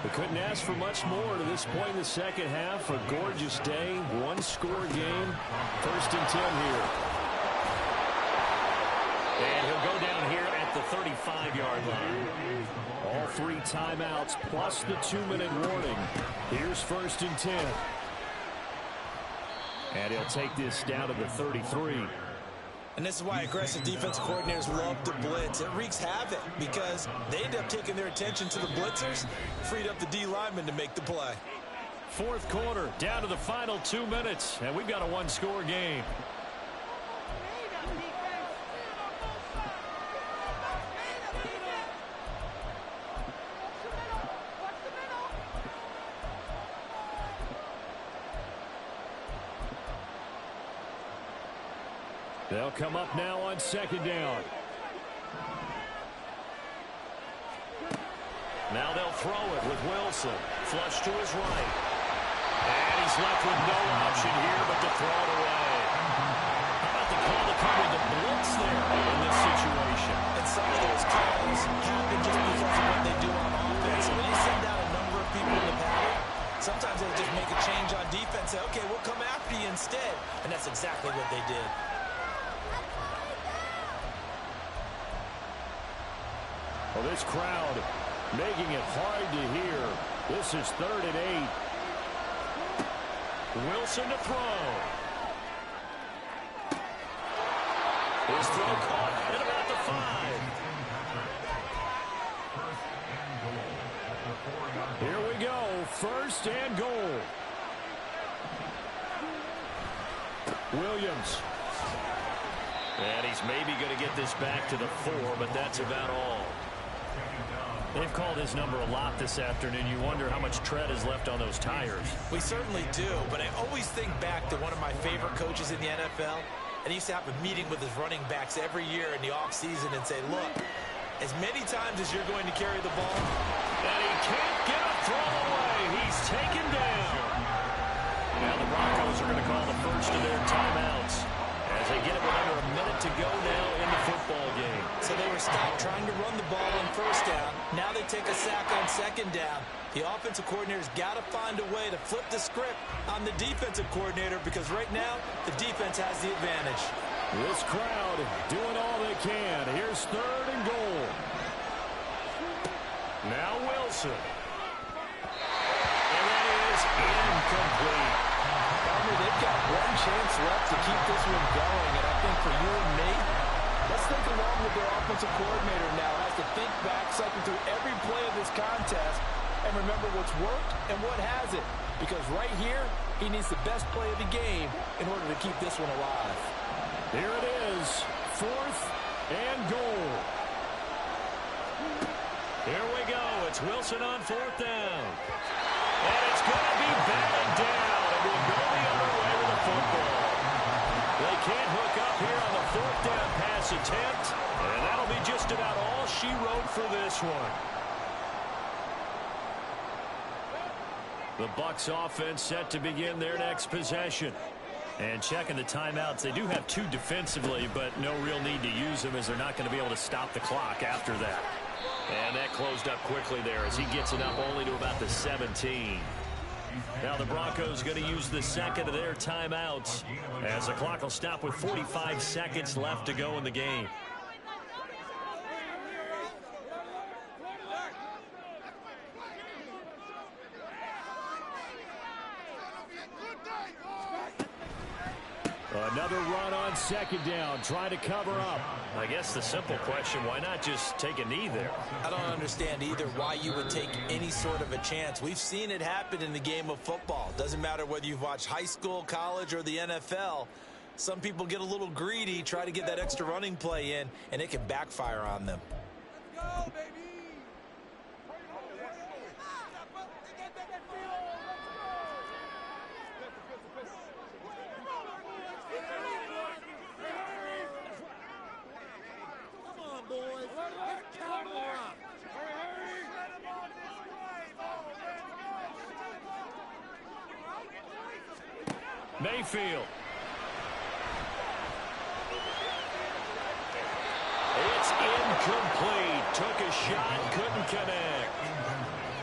We couldn't ask for much more to this point in the second half. A gorgeous day, one-score game. First and 10 here. And he'll go down here at the 35-yard line. All 3 timeouts plus the 2-minute warning. Here's first and 10. And he'll take this down to the 33. And this is why aggressive defensive coordinators love to blitz. It wreaks havoc because they end up taking their attention to the blitzers, freed up the D lineman to make the play. Fourth quarter, down to the final 2 minutes, and we've got a one-score game. They'll come up now on second down. Now they'll throw it with Wilson. Flush to his right. And he's left with no option here but to throw it away. How about the call to cover the blitz there in this situation? And some of those calls happen just because of what they do on offense. When you send out a number of people in the pattern, sometimes they'll just make a change on defense. Say, okay, we'll come after you instead. And that's exactly what they did. Well, this crowd making it hard to hear. This is 3rd and 8. Wilson to throw. His throw caught at about the 5. Here we go. First and goal. Williams. And he's maybe going to get this back to the 4, but that's about all. They've called his number a lot this afternoon. You wonder how much tread is left on those tires. We certainly do, but I always think back to one of my favorite coaches in the NFL, and he used to have a meeting with his running backs every year in the offseason and say, look, as many times as you're going to carry the ball, and he can't get a throw away. He's taken down. Now the Broncos are going to call the first of their timeouts as they get it with under a minute to go now in the football game. So they were stopped trying to run the ball on first down. Now they take a sack on second down. The offensive coordinator's got to find a way to flip the script on the defensive coordinator because right now the defense has the advantage. This crowd doing all they can. Here's 3rd and goal. Now Wilson. And that is incomplete. They've got one chance left to keep this one going, and I think for you and me, let's think along with their offensive coordinator now. Has to think back, cycle through every play of this contest, and remember what's worked and what hasn't. Because right here, he needs the best play of the game in order to keep this one alive. Here it is, 4th and goal. Here we go. It's Wilson on 4th down. And it's going to be batted down. And we'll go the other way with the football. They can't hook up here on the 4th down pass attempt. And that'll be just about all she wrote for this one. The Bucs offense set to begin their next possession. And checking the timeouts, they do have 2 defensively, but no real need to use them as they're not going to be able to stop the clock after that. And that closed up quickly there as he gets it up only to about the 17. Now the Broncos going to use the second of their timeouts as the clock will stop with 45 seconds left to go in the game. Another run on second down, trying to cover up. I guess the simple question, why not just take a knee there? I don't understand either why you would take any sort of a chance. We've seen it happen in the game of football. Doesn't matter whether you've watched high school, college, or the NFL. Some people get a little greedy, try to get that extra running play in, and it can backfire on them. Let's go, baby! Mayfield. It's incomplete. Took a shot, couldn't connect.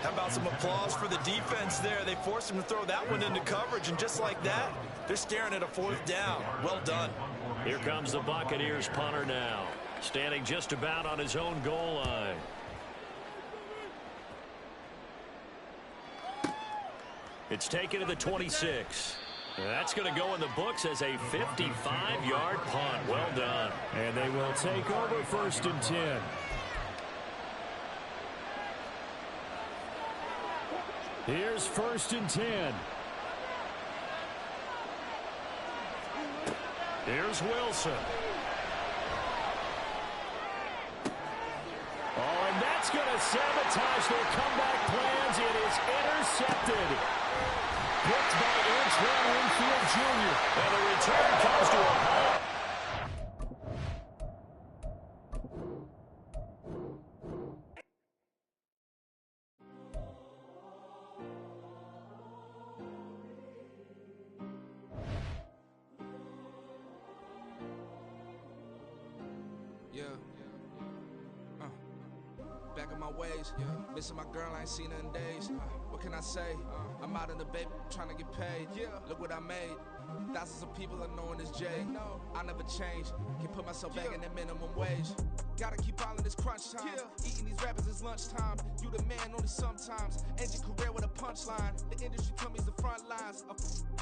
How about some applause for the defense there? They forced him to throw that one into coverage, and just like that, they're staring at a 4th down. Well done. Here comes the Buccaneers punter now, standing just about on his own goal line. It's taken to the 26. That's going to go in the books as a 55-yard punt. Well done. And they will take over 1st and 10. Here's 1st and 10. Here's Wilson. Oh, and that's going to sabotage their comeback plans. It is intercepted. Picked by Antoine Winfield Jr. And the return comes to a halt. Back in my ways, missing my girl, I ain't seen her in days. What can I say? I'm out in the baby, trying to get paid. Look what I made. Thousands of people are knowing this Jay. I never change. Can put myself back in that minimum wage. Gotta keep all in this crunch time. Eating these rappers is lunchtime. You the man only sometimes. End your career with a punchline. The industry told me it's the front lines.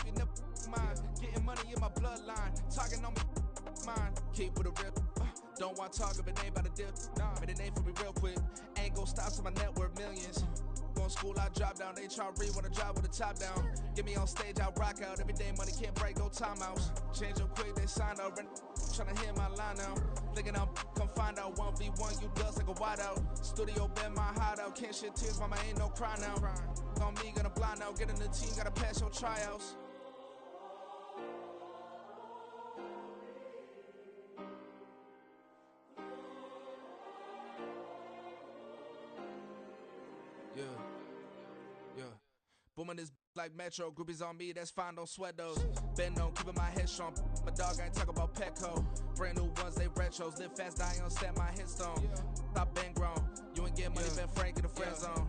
You never mind. Getting money in my bloodline. Talking on me, mine. Keep with a real. Don't want to talk if it ain't about a dip. Made a name for me real quick. Ain't gon' stop till my net worth millions. Going to school, I drop down. They try to read when I drop with the top down. Get me on stage, I rock out. Every day money can't break, go timeouts. Change up quick, they signed out. Tryna hear my line now. Thinking I'm come find out 1v1, you dust like a wideout. Studio been my hideout. Can't shed tears, mama ain't no cry now. On me, gonna blind out. Get in the team, gotta pass your tryouts. Booming this like Metro, groupies on me, that's fine, don't sweat those. Bend on, keeping my head strong. My dog ain't talk about Petco. Brand new ones, they retros. Live fast, die on set my headstone. Stop been grown. You ain't getting money, been frank in the friend zone.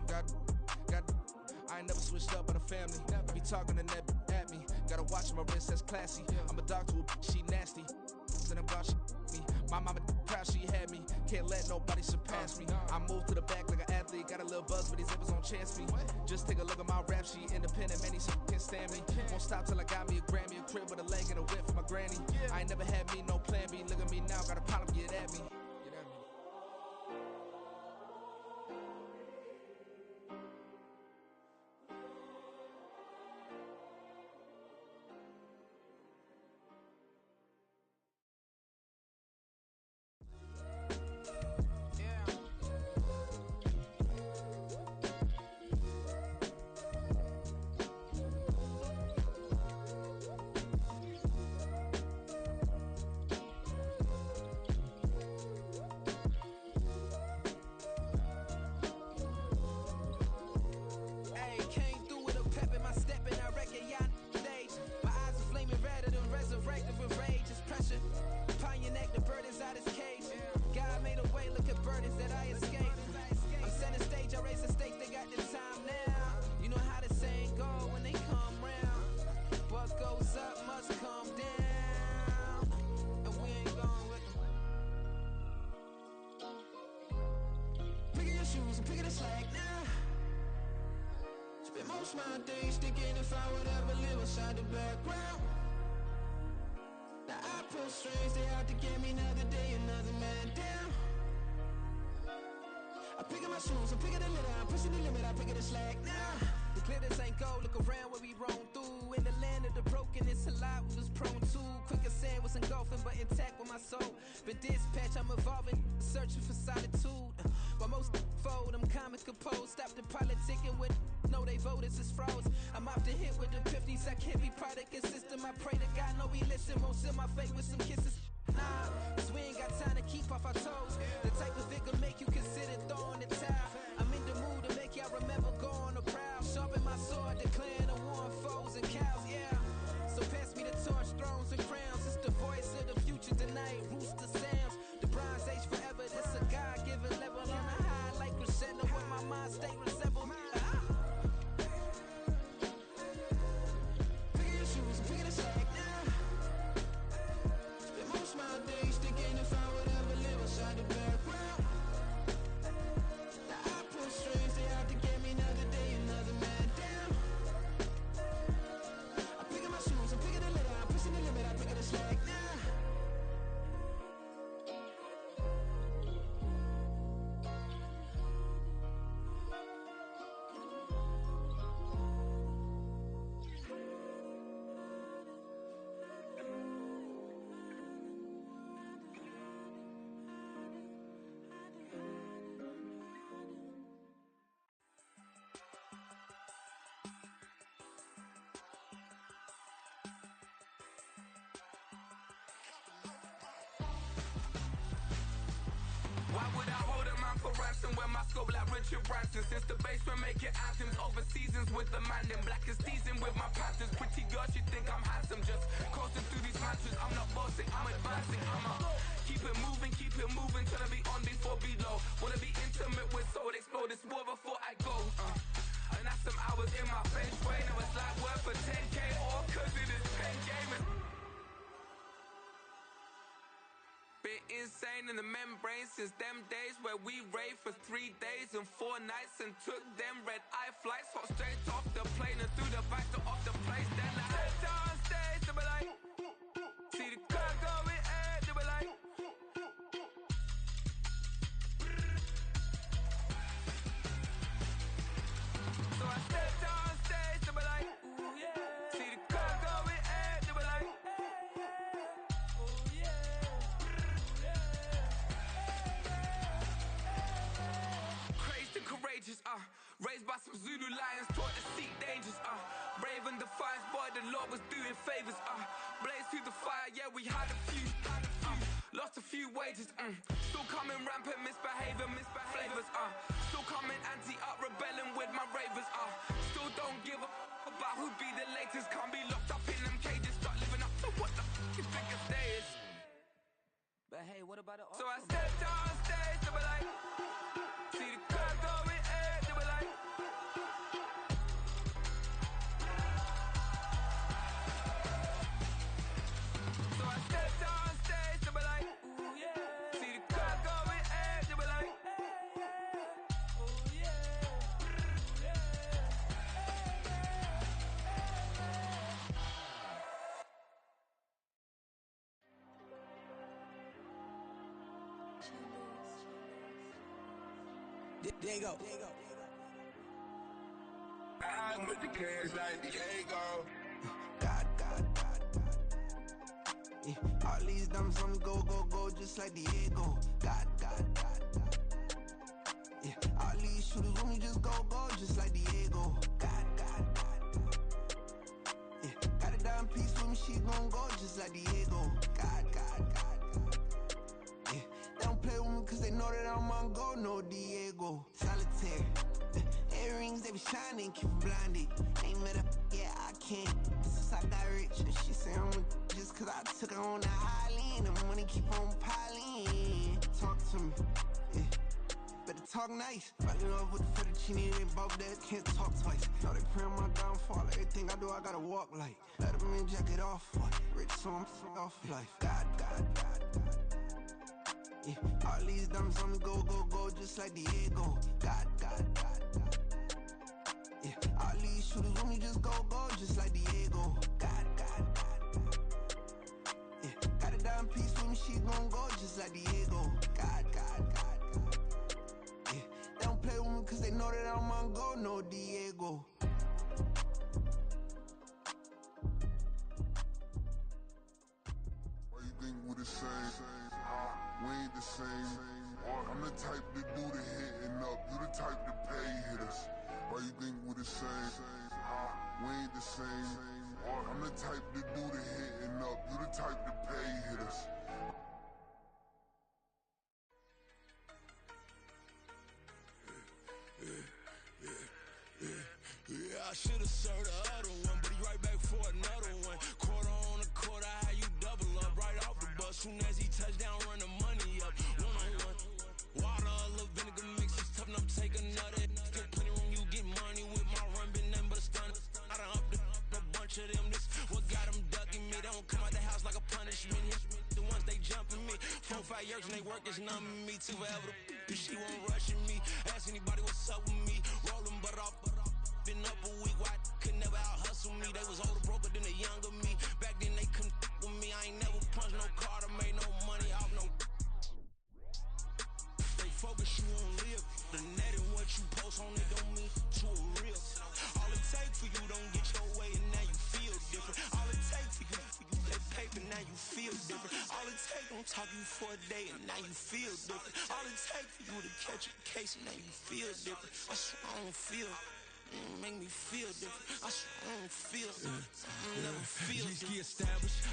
I ain't never switched up on the family. Be talking to that at me. Gotta watch my wrist, that's classy. I'm a dog to a she nasty. And I'm God, she me. My mama proud she had me. Can't let nobody surpass me. I moved to the back like an athlete. Got a little buzz, but these zippers don't chance me. Just take a look at my rap sheet. Independent, man, these can't stand me. Won't stop till I got me a Grammy, a crib with a leg and a whip for my granny. I ain't never had me no plan B. Look at me now, got a problem, get at me. Most my days thinking if I would ever live inside the background. Now I pull strings, they out to get me another day, another man down. I'm picking my shoes, I'm picking the litter, I'm pushing the limit, I'm picking the slack now. The glitters ain't gold, look around where we roam through. In the land of the broken, it's a lot we was prone to. Quicker sand was engulfing, but intact with my soul. Been dispatched, I'm evolving, searching for solitude. While most fold, I'm comic composed. Stop the politicking with no, they voters is frauds. I'm off the hit with the 50s, I can't be product and system. I pray to God, no, he listen, won't seal my fate with some kisses. Nah, cause we ain't got time to keep off our toes. The type of figure make you consider throwing the towel. I'm in the mood to make y'all remember going to proud. Sharpen my sword, declaring the war on foes and cows, yeah. So pass me Why would I hold a man for ransom when my scope like Richard Branson? Since the basement making anthems over seasons with the man in black is teasing with my Panthers. Pretty girls, you think I'm handsome, just coasting through these mantras. I'm not bossing, I'm advancing. I'ma keep it moving, tryna be on before below. Wanna be intimate with soul, explode this war before I go. And that's some hours in my bench way. Now it's like work for 10K, all cause it is pen gaming. Been insane in the membrane since them days where we raved for 3 days and 4 nights and took them red eye flights. Hot straight off the plane and through the factor of the place. Then I head down stage, they be like, see the car going air, they be like. So I step down stage, they be like, ooh yeah. See the car going air, they be like, ooh yeah. Crazed and courageous, raised by some Zulu lions, taught to seek dangers, brave and defiant, boy, the Lord was doing favors, blaze through the fire, yeah, we had a few, lost a few wages, still coming rampant, misbehaving, flavors, still coming anti-up, rebelling with my ravers, still don't give a about who be the latest, can't be locked up in them cages, start living up to what the you think a day is. But hey, what about the So I stepped on stage, they be like, see the car going air, they be like. So I stepped on stage, they be like, ooh yeah. See the car going air, they be like, ooh yeah. Diego. I'm with the kids like Diego. God. Yeah, all these diamonds on me go, just like Diego. God. Yeah, all these shooters with me just go, just like Diego. God. Yeah, got a dime piece with me, she gon' go just like Diego. God. Yeah, they don't play with me cause they know that I'm on go, no Diego. Solitaire. Earrings, they be shining, keep them blinded. Ain't met up, yeah, I can't. Since I got rich, and she say I'm a just cause I took her on the island. The money keep on piling. Talk to me, yeah. Better talk nice. Fucking up with the fettuccine, they both dead, can't talk twice. Know they pray on my downfall, everything I do, I gotta walk like. Let them in, jacket off, what? Rich, so I'm off life. God. Yeah, all these diamonds on me go, just like Diego. God. Yeah, all these shooters with me just go, just like Diego. God. Yeah, got a dime piece with me, she gon' go just like Diego. God. Yeah, they don't play with me cause they know that I'm on go, no Diego. Why you think we the same? We ain't the same. I'm the type to do the hitting up, you the type to pay hitters. Why you think we the same? We ain't the same. I'm the type to do the hitting up, you the type to pay hitters. Yeah, I should've served the other one, but he right back for another one. Quarter on a quarter, how you double up right off the bus. Soon as he touch down, run the money up. One-on-one. Water, a little vinegar mix, it's tough enough to take another. Still plenty room, you get money with my run, been nothing but a stun. I done up a bunch of them, this what got them ducking me. They don't come out the house like a punishment. The ones they jumping me. 4 or 5 years and they work is numbing me. Too forever the she won't rushing me. Ask anybody what's up with me. Rolling butt off. Been up a week, why could never out hustle me? They was older, broker than the younger me. Back then they couldn't with me. I ain't never punched no card or made no money off no. They focus you on live. The net and what you post on it don't mean to a real. All it take for you don't get your way and now you feel different. All it take for you that paper, now you feel different. All it take don't talk you for a day and now you feel different. All it take for you to catch a case and now you feel different. I swear I don't feel. Make me feel different. I swear I don't feel. I never feel. G-ski established.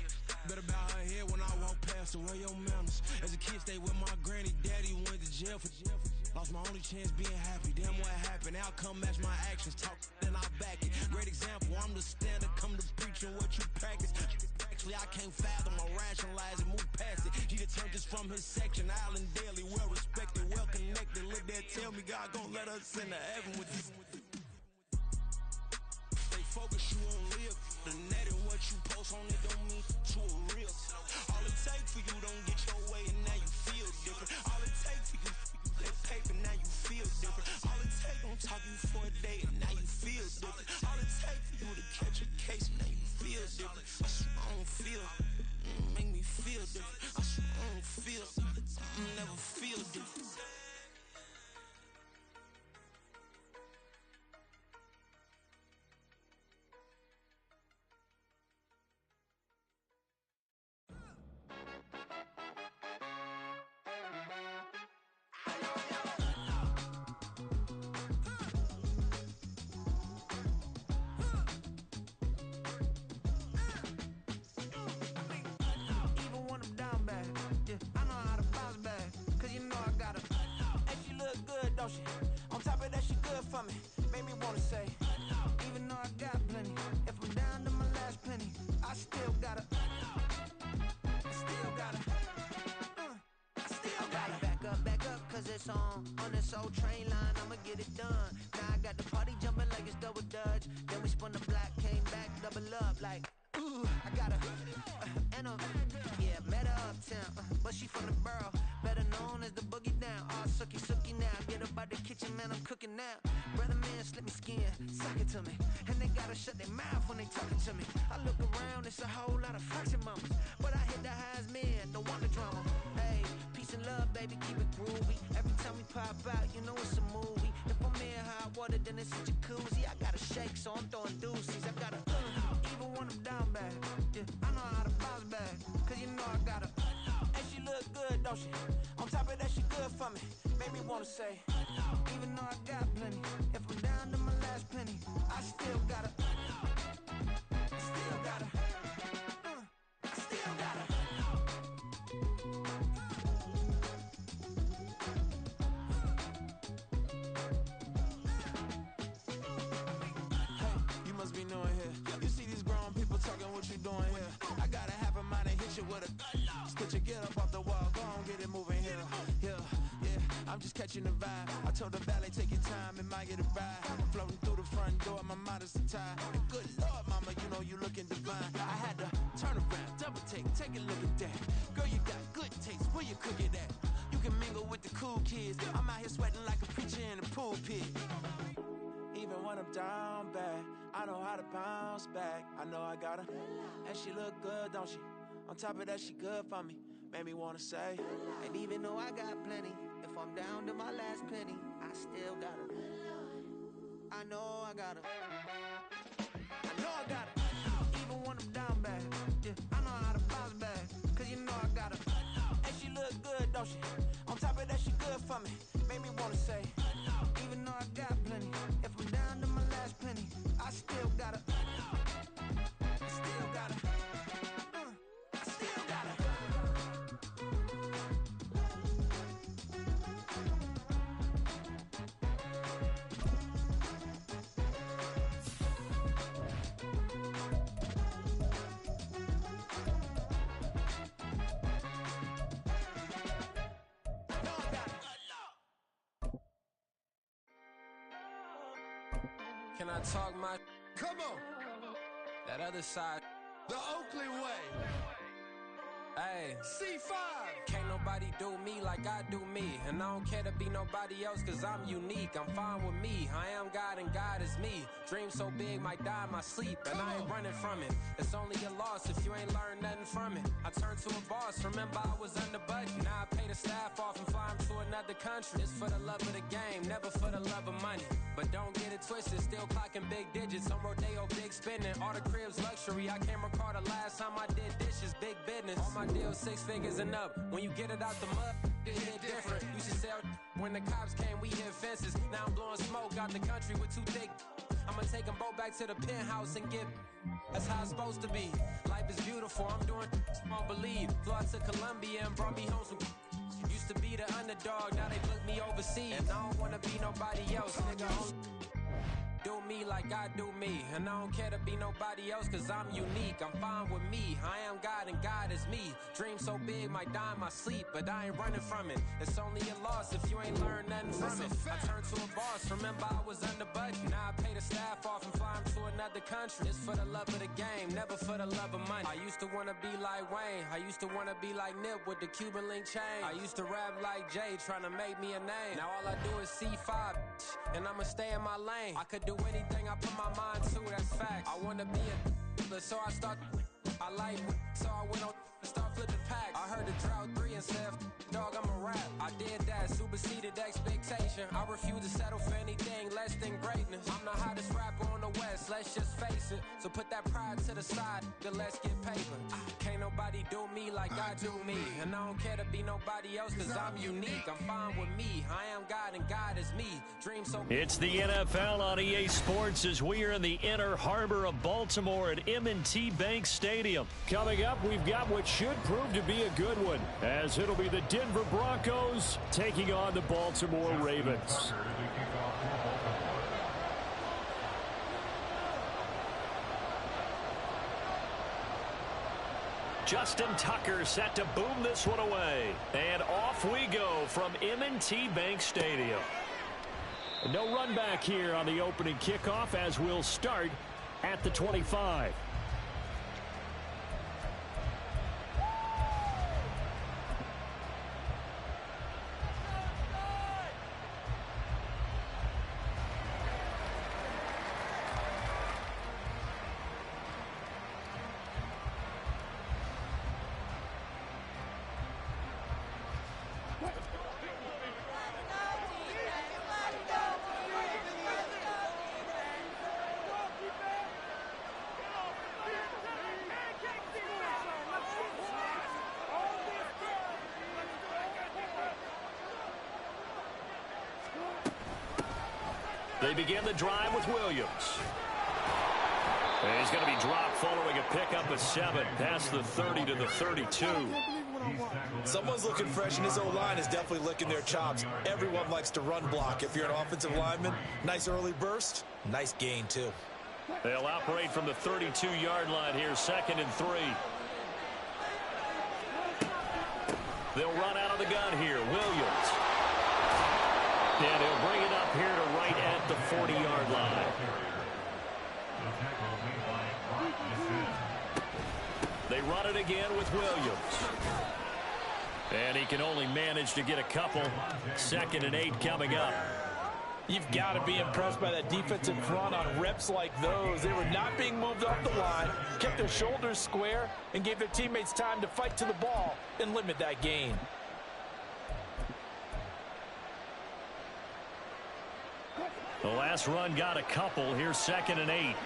Better bow her head when I walk past so where your manners? As a kid, stayed with my granny, daddy went to jail for lost my only chance being happy. Damn, what happened? Outcome match my actions. Talk, then I'll back it. Great example, I'm the standard. Come to preaching what you practice. Actually, I can't fathom or rationalize and move past it. He turned this from his section. Island Daily, well respected, well connected. Look there, tell me God gon' let us into heaven with this. Stay focused, you won't live. The net and what you post on it don't mean to a real. All it takes for you don't get your way and now you feel different. All it takes for you that paper, now you feel different. All it takes don't talk you for a day and now you feel different. All it takes for you to catch a case and now you feel different. I swear I don't feel, make me feel different. I swear I don't feel, never feel different. On top of that, she good for me. Made me wanna say, even though I got plenty, if I'm down to my last penny, I still gotta, back up, cause it's on this old train line, I'ma get it done. Now I got the party jumping like it's double dutch. Then we spun the block, came back, double up like, ooh, I got met her uptown, but she from the borough, better known as the boogie down. All sookie now, get up out the kitchen, man, I'm cooking now. Brother man, slip me skin, suck it to me, and they gotta shut their mouth when they talking to me. I look around, it's a whole lot of fraction mamas, but I hit the highest man, don't want the drama. Hey, peace and love, baby, keep it groovy. Every time we pop out, you know it's a movie. If I'm in hot water, then it's a jacuzzi. I gotta shake, so I'm throwing deuces. I gotta, even when I'm down bad, yeah, I know how to bounce back, cause you know I gotta, and she look good, don't she? On top of that, she good for me. Made me wanna say, even though I got plenty, if I'm down to my last penny, I still gotta, Must be knowing here. You see these grown people talking, what you doing here? I gotta have a mind and hit you with a stitch you, get up off the wall, go on, get it moving here. Yeah, I'm just catching the vibe. I told the valet, take your time, it might get a ride. Floating through the front door, my mind is tied. And good Lord, mama, you know you looking divine. I had to turn around, double take a look at that. Girl, you got good taste, where you cook it at? You can mingle with the cool kids. I'm out here sweating like a preacher in a pulpit. Even when I'm down bad, I know how to bounce back. I know I gotta, and she look good, don't she? On top of that, she good for me. Made me wanna say, and even though I got plenty, if I'm down to my last penny, I still gotta, I know I gotta, even when I'm down bad, yeah, I know how to bounce back, cause you know I gotta, and she look good, don't she? On top of that, she good for me. Made me wanna say, even though I got plenty, if I'm down to my last penny, I still gotta, can I talk my? Come on. That other side. The Oakley way. Hey, C5. Can't nobody do me like I do me. And I don't care to be nobody else cause I'm unique. I'm fine with me, I am God and God is me. Dream so big, might die in my sleep. And I ain't running from it. It's only a loss if you ain't learned nothing from it. I turned to a boss, remember I was under budget. Now I pay the staff off and fly them to another country. It's for the love of the game, never for the love of money. But don't get it twisted, still clocking big digits. On Rodeo, big spending, all the cribs luxury. I can't recall the last time I did dishes, big business. All my deals 6 figures and up. When you get it out the mud, it hit different. Used to sell when the cops came, we hit fences. Now I'm blowing smoke out the country with 2 thick. I'ma take them both back to the penthouse and get. That's how it's supposed to be. Life is beautiful, I'm doing small believe. Flew out to Colombia and brought me home some. Used to be the underdog, now they book me overseas. And I don't wanna be nobody else, nigga. Do me like I do me. And I don't care to be nobody else, cause I'm unique. I'm fine with me, I am God and God is me. Dream so big, might die in my sleep, but I ain't running from it. It's only a loss if you ain't learned nothing from it. I turned to a boss, remember I was under budget. Now I pay the staff off and fly them to another country. It's for the love of the game, never for the love of money. I used to wanna be like Wayne, I used to wanna be like Nip with the Cuban link chain. I used to rap like Jay, trying to make me a name. Now all I do is C5, and I'ma stay in my lane. I could do anything I put my mind to, that's fact. I wanna be a so I start. I like so I went on and start flipping packs. I heard the drought 3 and said, dog, I'm a rap. I did that, superseded expectation. I refuse to settle for anything less than greatness. I'm the hottest rapper on the West, let's just face it. So put that pride to the side, then let's get paper. Can't nobody do me like I do me. And I don't care to be nobody else, cause I'm unique. I'm fine with me, I am God and God is me. Dream so. It's the NFL on EA Sports as we are in the inner harbor of Baltimore at M&T Bank Stadium. Coming up, we've got what should prove to be a good one, as it'll be the Denver Broncos taking on the Baltimore Ravens. Justin Tucker set to boom this one away. And off we go from M&T Bank Stadium. No run back here on the opening kickoff as we'll start at the 25. They begin the drive with Williams. And he's going to be dropped following a pickup of 7 past the 30 to the 32. Someone's looking fresh, and his O-line is definitely licking their chops. Everyone likes to run block. If you're an offensive lineman, nice early burst, nice gain, too. They'll operate from the 32-yard line here, 2nd and 3. They'll run out of the gun here. Williams. And he'll bring it up here to right at the 40-yard line. They run it again with Williams. And he can only manage to get a couple. 2nd and 8 coming up. You've got to be impressed by that defensive front on reps like those. They were not being moved off the line, kept their shoulders square, and gave their teammates time to fight to the ball and limit that gain. The last run got a couple. Here's 2nd and 8.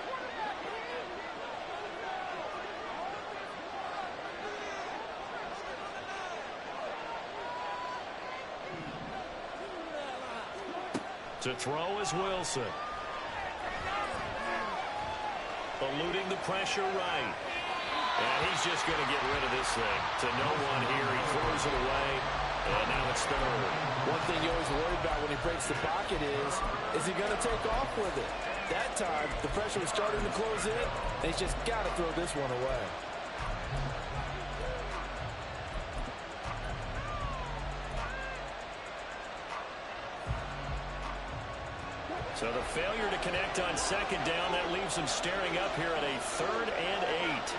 To throw is Wilson. Eluding the pressure right. And he's just going to get rid of this thing. To no one here. He throws it away. And now it's 3rd. One thing you always worry about when he breaks the pocket is he going to take off with it? That time, the pressure was starting to close in, and he's just got to throw this one away. So the failure to connect on 2nd down, that leaves him staring up here at a 3rd and 8.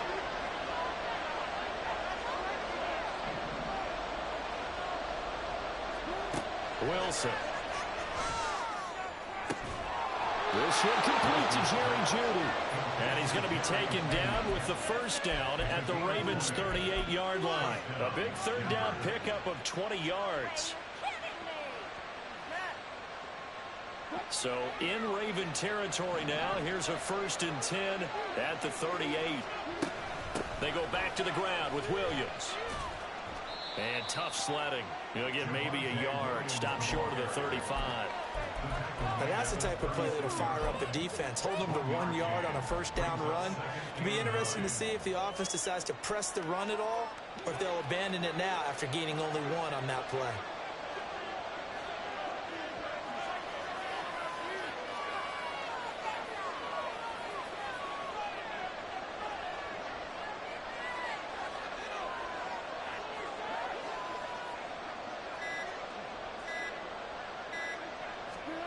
Wilson. This one complete to Jerry Jeudy. And he's going to be taken down with the 1st down at the Ravens' 38-yard line. A big 3rd down pickup of 20 yards. So in Raven territory now. Here's a 1st and 10 at the 38. They go back to the ground with Williams. And tough sledding. He'll get maybe a yard. Stop short of the 35. Now that's the type of play that'll fire up a defense. Hold them to 1 yard on a first down run. It'll be interesting to see if the offense decides to press the run at all, or if they'll abandon it now after gaining only 1 on that play.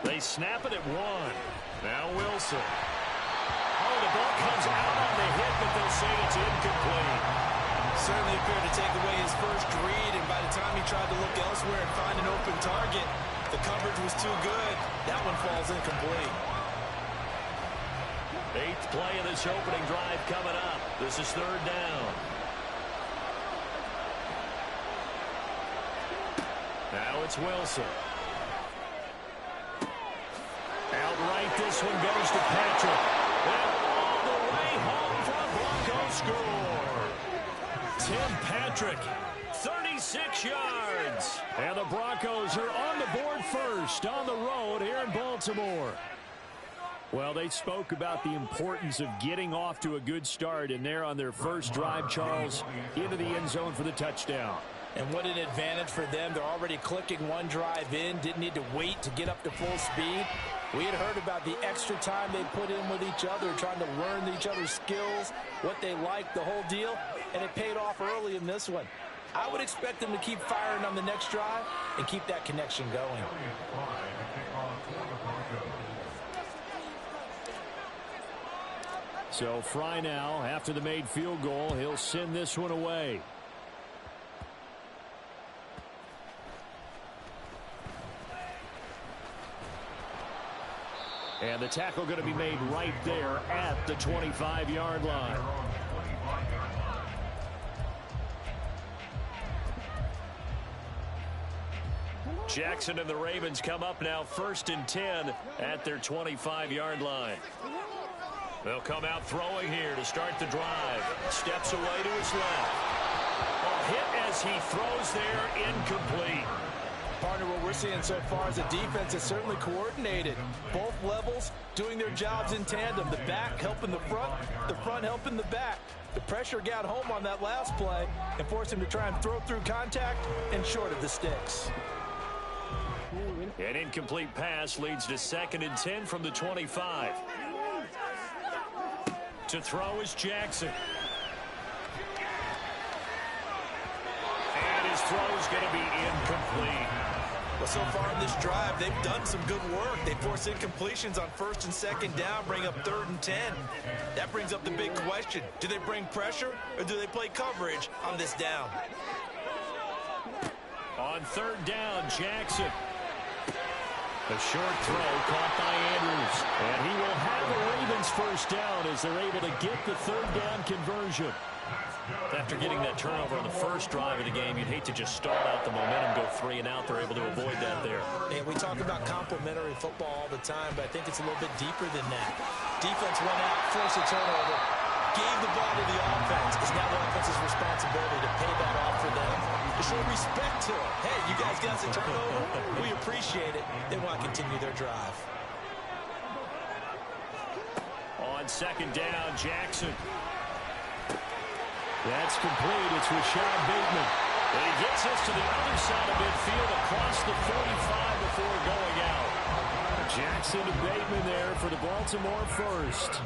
They snap it at 1. Now Wilson. Oh, the ball comes out on the hit, but they'll say it's incomplete. Certainly appeared to take away his first read, and by the time he tried to look elsewhere and find an open target, the coverage was too good. That one falls incomplete. 8th play of this opening drive coming up. This is 3rd down. Now it's Wilson. Outright, this one goes to Patrick. And all the way home for a Bronco score. Tim Patrick, 36 yards. And the Broncos are on the board first on the road here in Baltimore. Well, they spoke about the importance of getting off to a good start, and they're on their first drive, Charles, into the end zone for the touchdown. And what an advantage for them. They're already clicking one drive in, didn't need to wait to get up to full speed. We had heard about the extra time they put in with each other, trying to learn each other's skills, what they like, the whole deal, and it paid off early in this one. I would expect them to keep firing on the next drive and keep that connection going. So Fry now, after the made field goal, he'll send this one away. And the tackle going to be made right there at the 25-yard line. Jackson and the Ravens come up now 1st and 10 at their 25-yard line. They'll come out throwing here to start the drive. Steps away to his left. A hit as he throws there, incomplete. Partner, what we're seeing so far is a defense that's certainly coordinated. Both levels doing their jobs in tandem. The back helping the front helping the back. The pressure got home on that last play and forced him to try and throw through contact and short of the sticks. An incomplete pass leads to 2nd and 10 from the 25. To throw is Jackson. And his throw is going to be incomplete. Well, so far in this drive, they've done some good work. They force incompletions on 1st and 2nd down, bring up 3rd and 10. That brings up the big question. Do they bring pressure or do they play coverage on this down? On 3rd down, Jackson. A short throw caught by Andrews. And he will have the Ravens first down as they're able to get the 3rd down conversion. After getting that turnover on the first drive of the game, you'd hate to just stall out the momentum, go 3 and out. They're able to avoid that there. And we talk about complementary football all the time, but I think it's a little bit deeper than that. Defense went out, forced a turnover, gave the ball to the offense. It's now the offense's responsibility to pay that off for them, to show respect to them. Hey, you guys got the turnover. We appreciate it. They want to continue their drive. On 2nd down, Jackson. That's complete. It's Rashad Bateman. And he gets us to the other side of midfield across the 45 before going out. Jackson to Bateman there for the Baltimore first.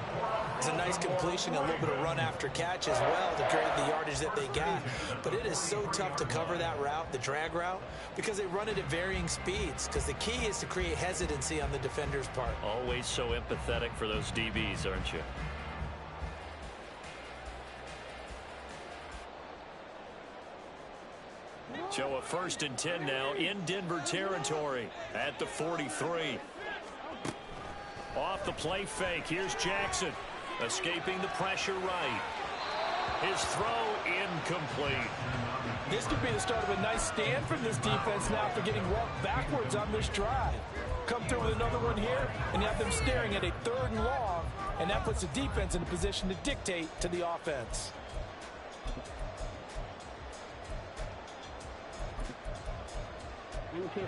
It's a nice completion, a little bit of run after catch as well to create the yardage that they got. But it is so tough to cover that route, the drag route, because they run it at varying speeds. Because the key is to create hesitancy on the defender's part. Always so empathetic for those DBs, aren't you? So a 1st and 10 now in Denver territory at the 43. Off the play fake. Here's Jackson escaping the pressure right. His throw incomplete. This could be the start of a nice stand from this defense now after getting walked backwards on this drive. Come through with another one here, and you have them staring at a 3rd and long, and that puts the defense in a position to dictate to the offense.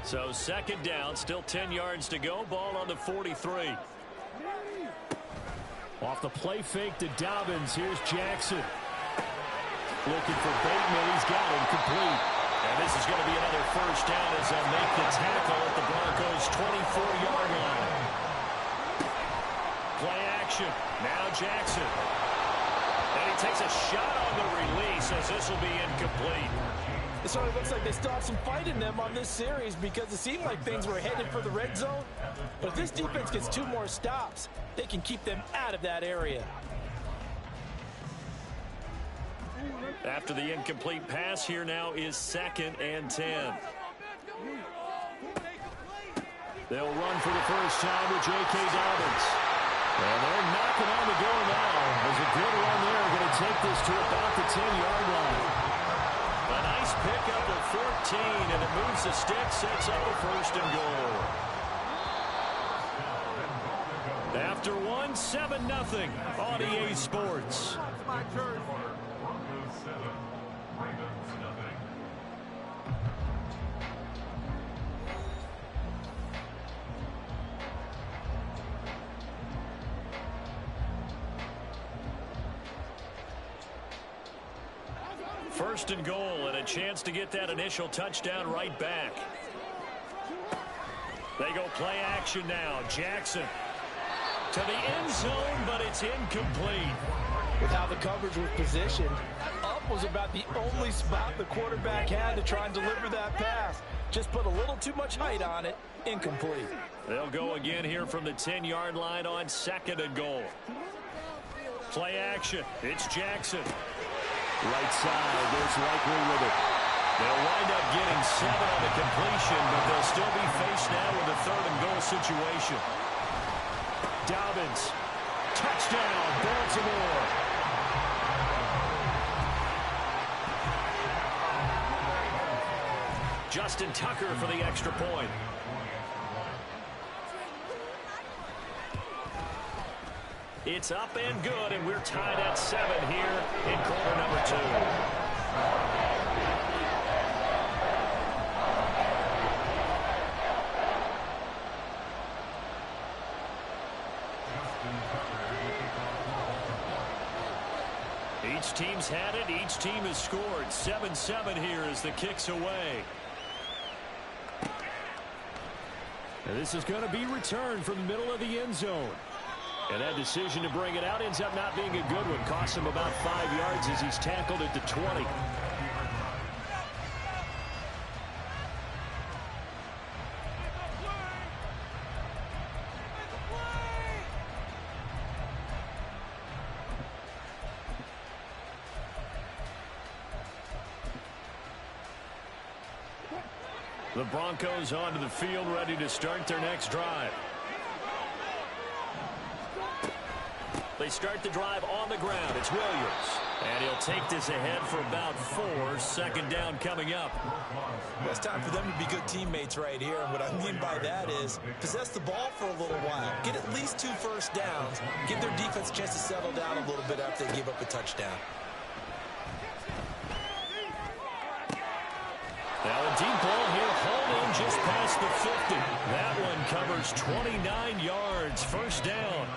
So second down, still 10 yards to go. Ball on the 43. Off the play fake to Dobbins. Here's Jackson. Looking for Bateman. He's got him complete. And this is going to be another first down as they'll make the tackle at the Broncos' 24-yard line. Play action. Now Jackson. And he takes a shot on the release as this will be incomplete. It sort of looks like they still have some fight in them on this series because it seemed like things were headed for the red zone. But if this defense gets 2 more stops, they can keep them out of that area. After the incomplete pass, here now is 2nd and 10. They'll run for the first time with J.K. Dobbins. And they're knocking on the door now. There's a good run there. Going to take this to about the 10-yard line. A nice pickup of 14, and it moves the stick, sets up a 1st and goal. After 1, 7-0. OddZziii Sports. First and goal, and a chance to get that initial touchdown right back. They go play action now. Jackson to the end zone, but it's incomplete. With how the coverage was positioned, up was about the only spot the quarterback had to try and deliver that pass. Just put a little too much height on it. Incomplete. They'll go again here from the 10-yard line on 2nd and goal. Play action. It's Jackson. Right side, there's Likely with it. They'll wind up getting 7 on the completion, but they'll still be faced now with a 3rd and goal situation. Dobbins. Touchdown, Baltimore. Justin Tucker for the extra point. It's up and good, and we're tied at 7 here in quarter number 2. Each team's had it. Each team has scored. 7-7 here as the kick's away. And this is going to be returned from the middle of the end zone. And that decision to bring it out ends up not being a good one. Costs him about 5 yards as he's tackled at the 20. The Broncos onto the field, ready to start their next drive. They start the drive on the ground. It's Williams. And he'll take this ahead for about 4. 2nd down coming up. Well, it's time for them to be good teammates right here. And what I mean by that is possess the ball for a little while. Get at least 2 first downs. Give their defense a chance to settle down a little bit after they give up a touchdown. Now a deep ball here, hauled in just past the 50. That one covers 29 yards. 1st down.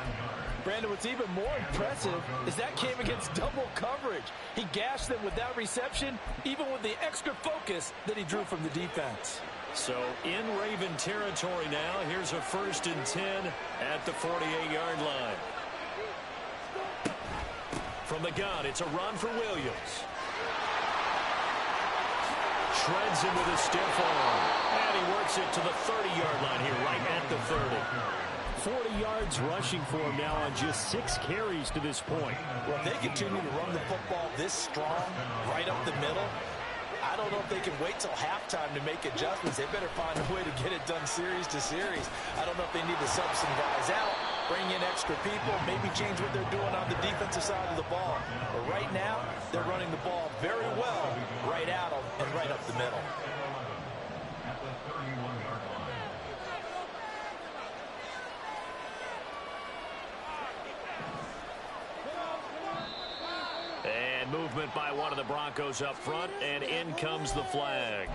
Brandon, what's even more impressive is that came against double coverage. He gashed them with that reception, even with the extra focus that he drew from the defense. So in Raven territory now. Here's a 1st and 10 at the 48-yard line. From the gun, it's a run for Williams. Shreds him with a stiff arm. And he works it to the 30-yard line here, right at the 30. 40 yards rushing for him now on just 6 carries to this point. Well, if they continue to run the football this strong, right up the middle, I don't know if they can wait till halftime to make adjustments. They better find a way to get it done series to series. I don't know if they need to sub some guys out, bring in extra people, maybe change what they're doing on the defensive side of the ball. But right now, they're running the ball very well right at them and right up the middle. Movement by one of the Broncos up front, and in comes the flag.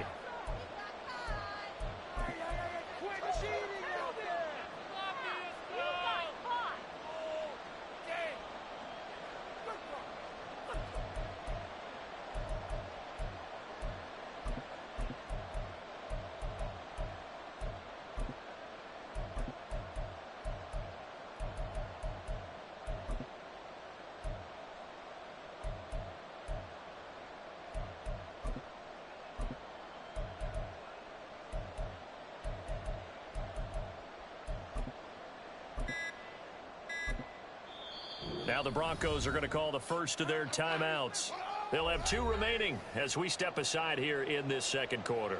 Now the Broncos are going to call the first of their timeouts. They'll have 2 remaining as we step aside here in this second quarter.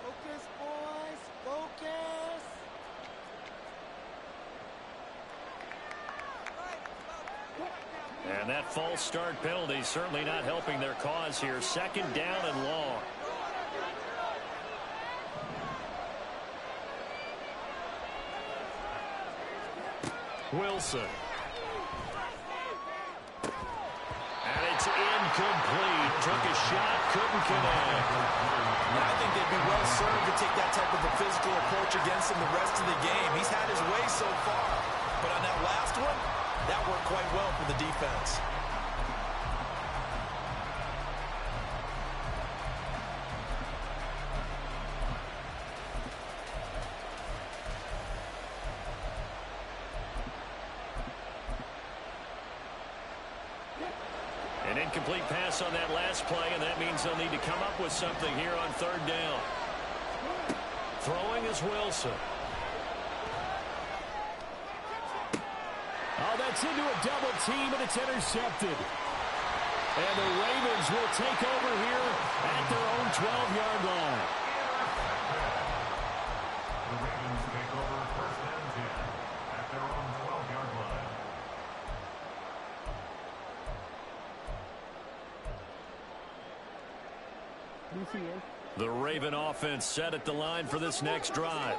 Focus, boys. Focus. And that false start penalty certainly not helping their cause here. Second down and long. Wilson. And it's incomplete. Took a shot, couldn't connect. Yeah, I think they'd be well served to take that type of a physical approach against him the rest of the game. He's had his way so far. But on that last one, that worked quite well for the defense. An incomplete pass on that last play, and that means they'll need to come up with something here on third down. Throwing is Wilson. Oh, that's into a double team, and it's intercepted. And the Ravens will take over here at their own 12-yard line. The Ravens take over first and 10 at their own 12-yard line. The Raven offense set at the line for this next drive.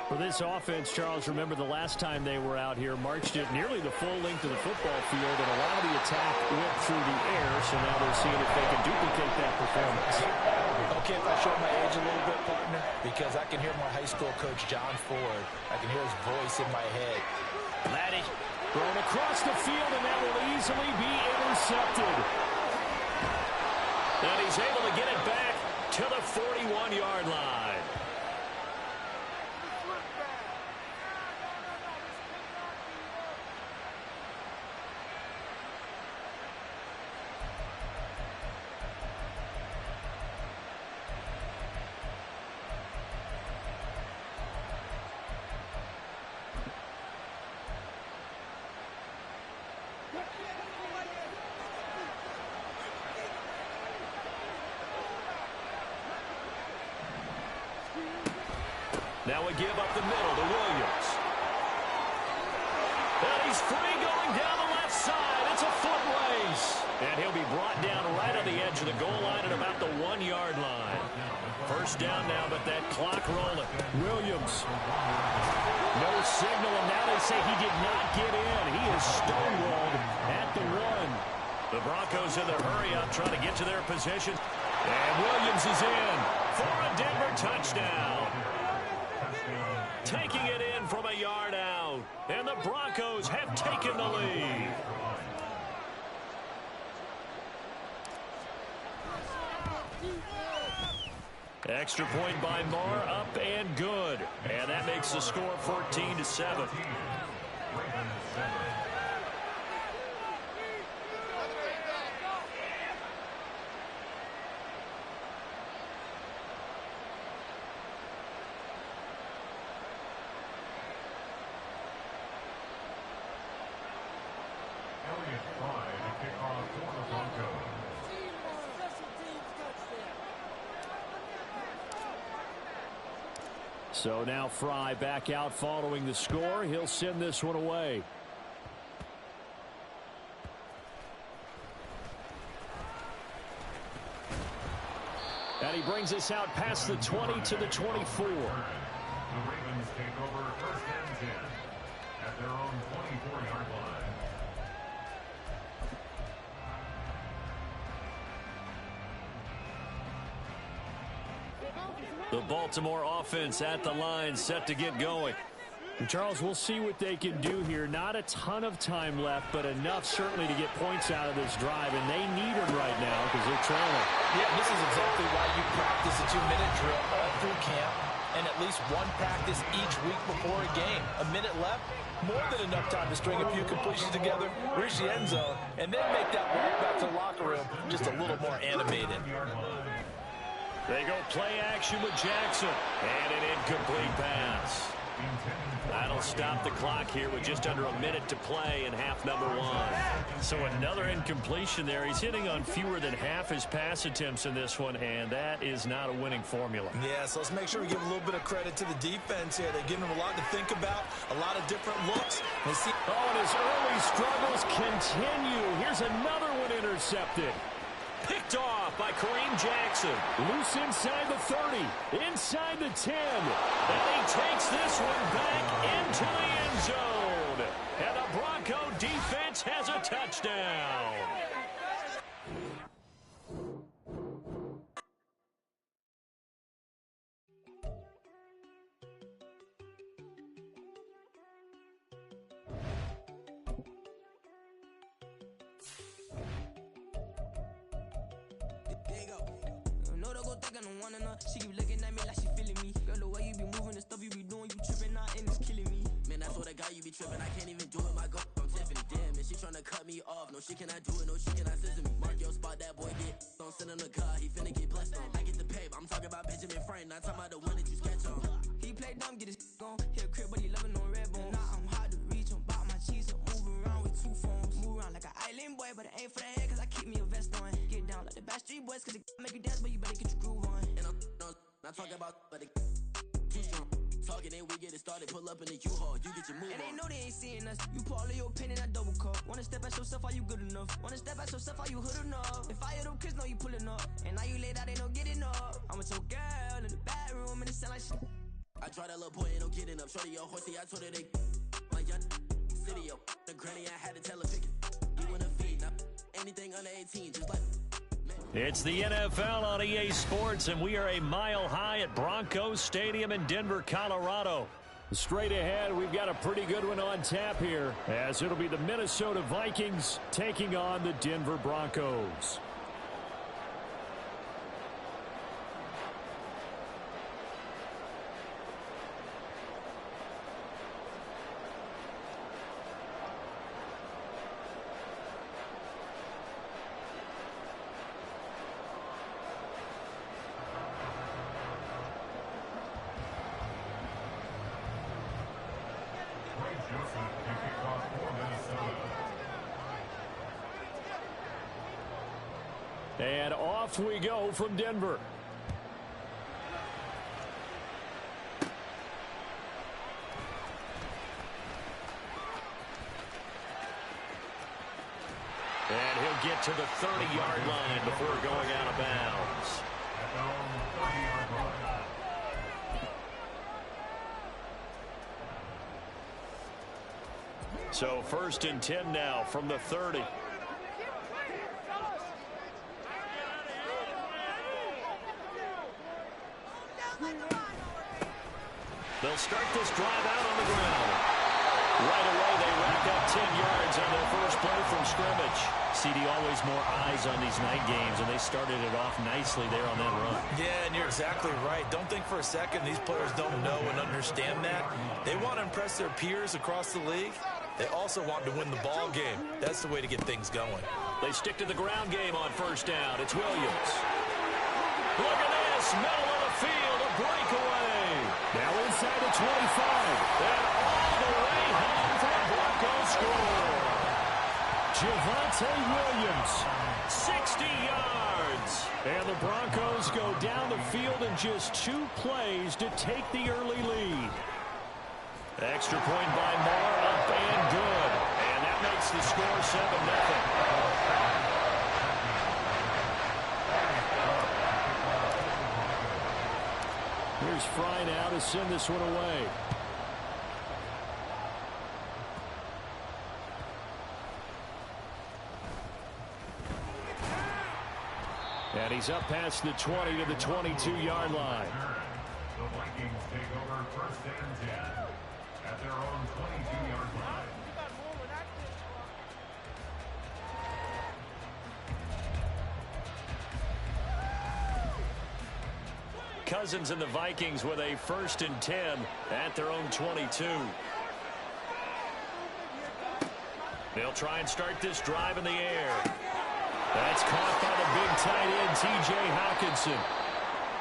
For this offense, Charles, remember the last time they were out here, marched it nearly the full length of the football field, and a lot of the attack went through the air, so now they're seeing if they can duplicate that performance. Okay, if I show my age a little bit, partner, because I can hear my high school coach, John Ford. I can hear his voice in my head. Laddie thrown across the field, and that will easily be intercepted. And he's able to get it back to the 41-yard line. Now we give up the middle to Williams. And he's free going down the left side. It's a foot race. And he'll be brought down right on the edge of the goal line at about the 1-yard line. First down now, but that clock rolling. Williams. No signal, and now they say he did not get in. He is stonewalled at the 1. The Broncos in the hurry-up trying to get to their position. And Williams is in for a Denver touchdown. Taking it in from a yard out. And the Broncos have taken the lead. Extra point by Marr, up and good. And that makes the score 14-7. So now Fry back out following the score. He'll send this one away. And he brings us out past the 20 to the 24. The Ravens take over first and 10 at their own 24-yard line. The Baltimore offense at the line, set to get going. And Charles, we'll see what they can do here. Not a ton of time left, but enough certainly to get points out of this drive, and they need them right now because they're trailing. Yeah, this is exactly why you practice a 2-minute drill all through camp and at least one practice each week before a game. A minute left, more than enough time to string a few completions together, reach the end zone, and then make that walk back to the locker room just a little more animated. They go play action with Jackson. And an incomplete pass. That'll stop the clock here with just under a minute to play in half number one. So another incompletion there. He's hitting on fewer than half his pass attempts in this one, and that is not a winning formula. Yeah, so let's make sure we give a little bit of credit to the defense here. They're giving him a lot to think about, a lot of different looks. And his early struggles continue. Here's another one intercepted. Picked off by Kareem Jackson. Loose inside the 30, inside the 10. And he takes this one back into the end zone. And the Bronco defense has a touchdown. She keep looking at me like she feeling me. Girl, the way you be moving and stuff you be doing, you tripping out and it's killing me. Man, I swear to God, you be tripping. I can't even do it. My girl, I'm Tiffany. Damn, and she tryna cut me off. No, she cannot do it. No, she cannot scissor me. Mark your spot, that boy get. Don't send him the car. He finna get blessed on. I get the pay, but I'm talking about Benjamin Franklin. Not talking about the one that you sketch on. He play dumb, get his on. Hit a crib, but he loving on red bone. Now I'm hard to reach. I'm bout my cheese. I'm moving around with two phones. Move around like an island boy, but it ain't for the head, cause I keep me a vest on. Get down like the Backstreet Boys, cause it make you dance, but you better get your groove on. And I'm not talking about, but too strong. Talking and we get it started. Pull up in the U-Haul. You get your move. And they know they ain't seeing us. You put all of your pen in that double cup. Wanna step at yourself, are you good enough? Wanna step at yourself, are you hood enough? If I hear them kids know you pulling up, and now you laid out, they don't get enough. I'm with your girl in the bedroom, and it sound like shit. I tried that little boy, ain't no getting up. Shorty your horsey, I told her they my young city up. The granny, I had to tell her pick it. You wanna feed, not anything under 18, just like. It's the NFL on EA Sports, and we are a mile high at Broncos Stadium in Denver, Colorado. Straight ahead, we've got a pretty good one on tap here, as it'll be the Minnesota Vikings taking on the Denver Broncos. And off we go from Denver. And he'll get to the 30-yard line before going out of bounds. So 1st and 10 now from the 30. They'll start this drive out on the ground. Right away, they rack up 10 yards on their first play from scrimmage. CD, always more eyes on these night games, and they started it off nicely there on that run. Yeah, and you're exactly right. Don't think for a second these players don't know and understand that. They want to impress their peers across the league. They also want to win the ball game. That's the way to get things going. They stick to the ground game on first down. It's Williams. Look at this, middle of the field, a breakaway. Now inside the 25. And all the way home for the Broncos score. Javonte Williams. 60 yards. And the Broncos go down the field in just 2 plays to take the early lead. Extra point by Moore, up and good. And that makes the score 7-0. Here's Fry now to send this one away. And he's up past the 20 to the 22-yard line. The Vikings take over 1st and 10 at their own 22-yard line. Cousins and the Vikings with a 1st and 10 at their own 22. They'll try and start this drive in the air. That's caught by the big tight end, T.J. Hockenson.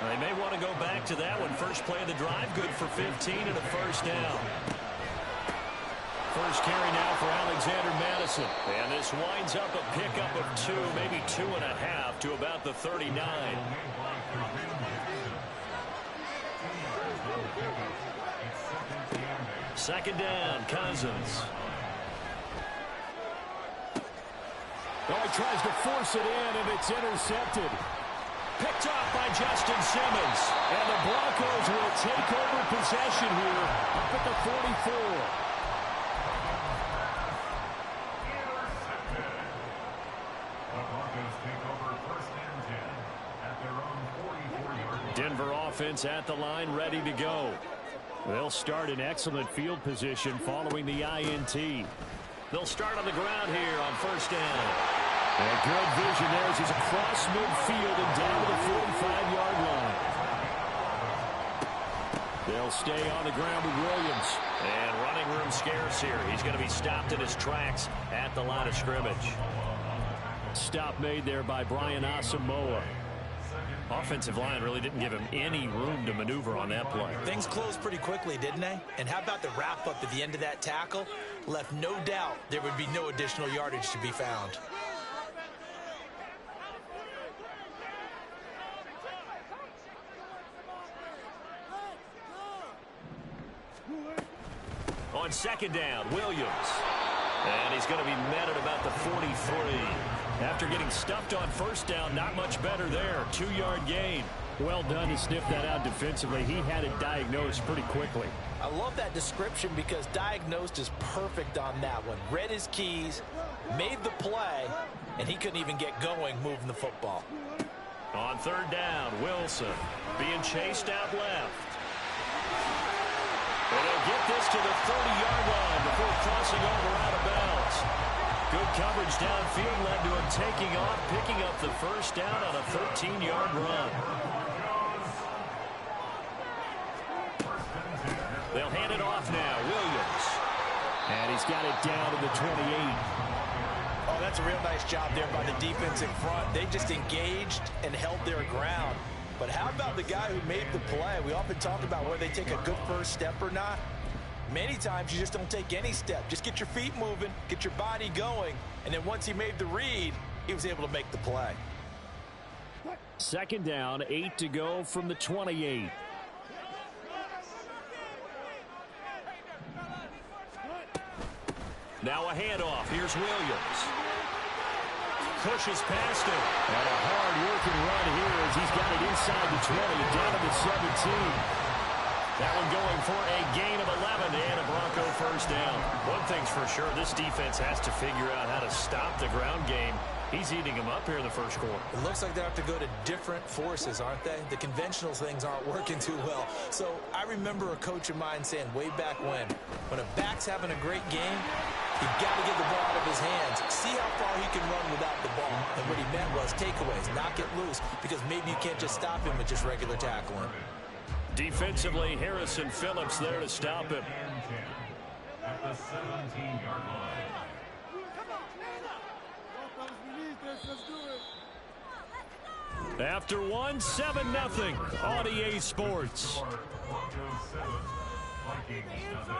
They may want to go back to that one. First play of the drive, good for 15 and a first down. First carry now for Alexander Madison. And this winds up a pickup of 2, maybe 2.5 to about the 39. Second down, Cousins. Oh, he tries to force it in, and it's intercepted. Picked off by Justin Simmons. And the Broncos will take over possession here up at the 44. Denver offense at the line, ready to go. They'll start in excellent field position following the INT. They'll start on the ground here on first down. And good vision there as he's across midfield and down to the 45-yard line. They'll stay on the ground with Williams. And running room scarce here. He's going to be stopped in his tracks at the line of scrimmage. Stop made there by Brian Asamoah. Offensive line really didn't give him any room to maneuver on that play. Things closed pretty quickly, didn't they? And how about the wrap-up at the end of that tackle? Left no doubt there would be no additional yardage to be found. On second down, Williams. And he's going to be met at about the 43. After getting stuffed on first down, not much better there. 2-yard gain. Well done to sniff that out defensively. He had it diagnosed pretty quickly. I love that description because diagnosed is perfect on that one. Read his keys, made the play, and he couldn't even get going moving the football. On third down, Wilson being chased out left. And he'll get this to the 30-yard line before crossing over out of bounds. Good coverage downfield led to him taking off, picking up the first down on a 13-yard run. They'll hand it off now, Williams. And he's got it down to the 28. Oh, that's a real nice job there by the defense in front. They just engaged and held their ground. But how about the guy who made the play? We often talk about whether they take a good first step or not. Many times you just don't take any step. Just get your feet moving, get your body going, and then once he made the read, he was able to make the play. Second down, 8 to go from the 28. Now a handoff. Here's Williams. Pushes past him. And a hard-working run here as he's got it inside the 20, down to the 17. That one going for a gain of 11 and a Bronco first down. One thing's for sure, this defense has to figure out how to stop the ground game. He's eating them up here in the first quarter. It looks like they have to go to different forces, aren't they? The conventional things aren't working too well. So I remember a coach of mine saying way back when a back's having a great game, you've got to get the ball out of his hands. See how far he can run without the ball. And what he meant was takeaways, knock it loose, because maybe you can't just stop him with just regular tackling. Defensively, Harrison Phillips there to stop him. At the 17-yard line. After one, 7-0. OddZziii Sports. Broncos 7, Vikings nothing.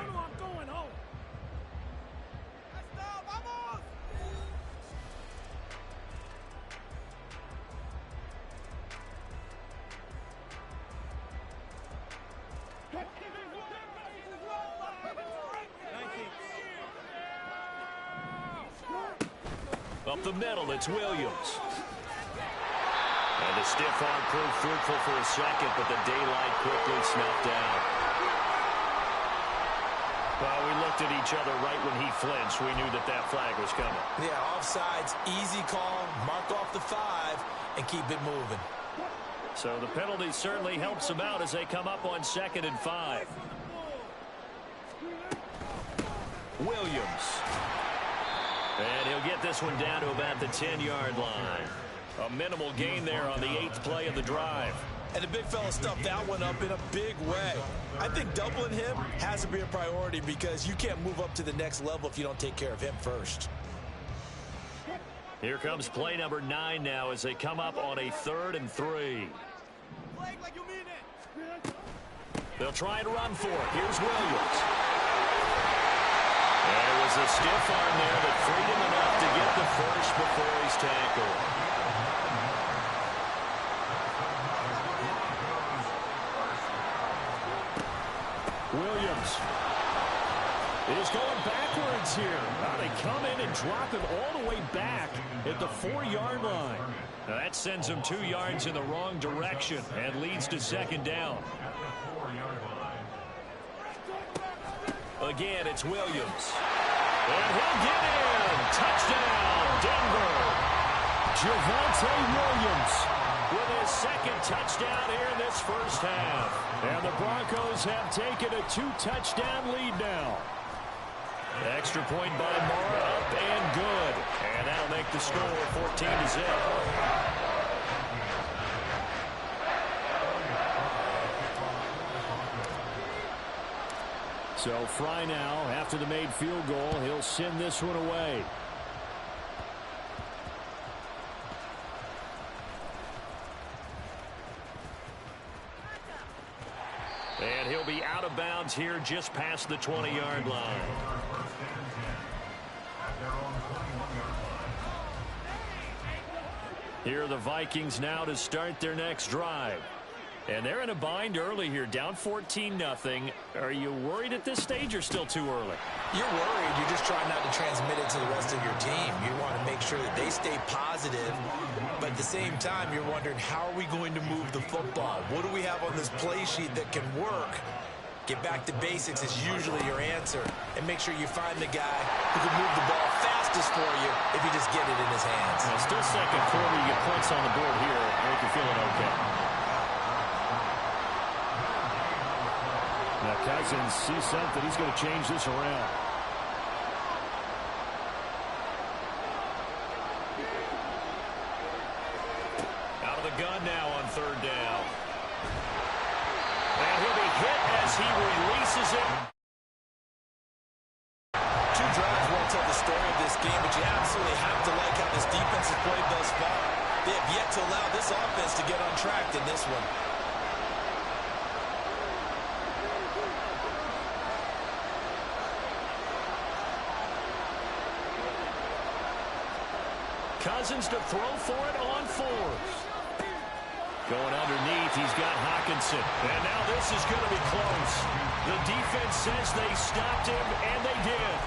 Up the middle, it's Williams. And the stiff arm proved fruitful for a second, but the daylight quickly snuffed out. Well, we looked at each other right when he flinched. We knew that that flag was coming. Yeah, offsides, easy call, mark off the 5, and keep it moving. So the penalty certainly helps them out as they come up on 2nd and 5. Williams. And he'll get this one down to about the 10-yard line. A minimal gain there on the 8th play of the drive. And the big fella stuffed that one up in a big way. I think doubling him has to be a priority because you can't move up to the next level if you don't take care of him first. Here comes play number 9 now as they come up on a 3rd and 3. They'll try and run for it. Here's Williams. And it was a stiff arm there that freed him enough to get the first before he's tackled. Williams is going backwards here. Now they come in and drop him all the way back at the 4-yard line. Now that sends him 2 yards in the wrong direction and leads to second down. Again, it's Williams. And he'll get in. Touchdown, Denver. Javonte Williams with his second touchdown here in this first half. And the Broncos have taken a 2-touchdown lead now. Extra point by Mara, up and good. And that'll make the score 14-0. So Fry now, after the made field goal, he'll send this one away. And he'll be out of bounds here just past the 20-yard line. Here are the Vikings now to start their next drive. And they're in a bind early here, down 14-0. Are you worried at this stage or still too early? You're worried. You're just trying not to transmit it to the rest of your team. You want to make sure that they stay positive. But at the same time, you're wondering, how are we going to move the football? What do we have on this play sheet that can work? Get back to basics is usually your answer. And make sure you find the guy who can move the ball fastest for you if you just get it in his hands. Well, still second quarter. You get points on the board here. I think you're feeling okay. Now Cousins sees something. He's going to change this around. Out of the gun now on third down. And he'll be hit as he releases it. 2 drives won't tell the story of this game, but you absolutely have to like how this defense has played thus far. They have yet to allow this offense to get on track in this one. Cousins to throw for it on 4th. Going underneath, he's got Hawkinson. And now this is going to be close. The defense says they stopped him, and they did.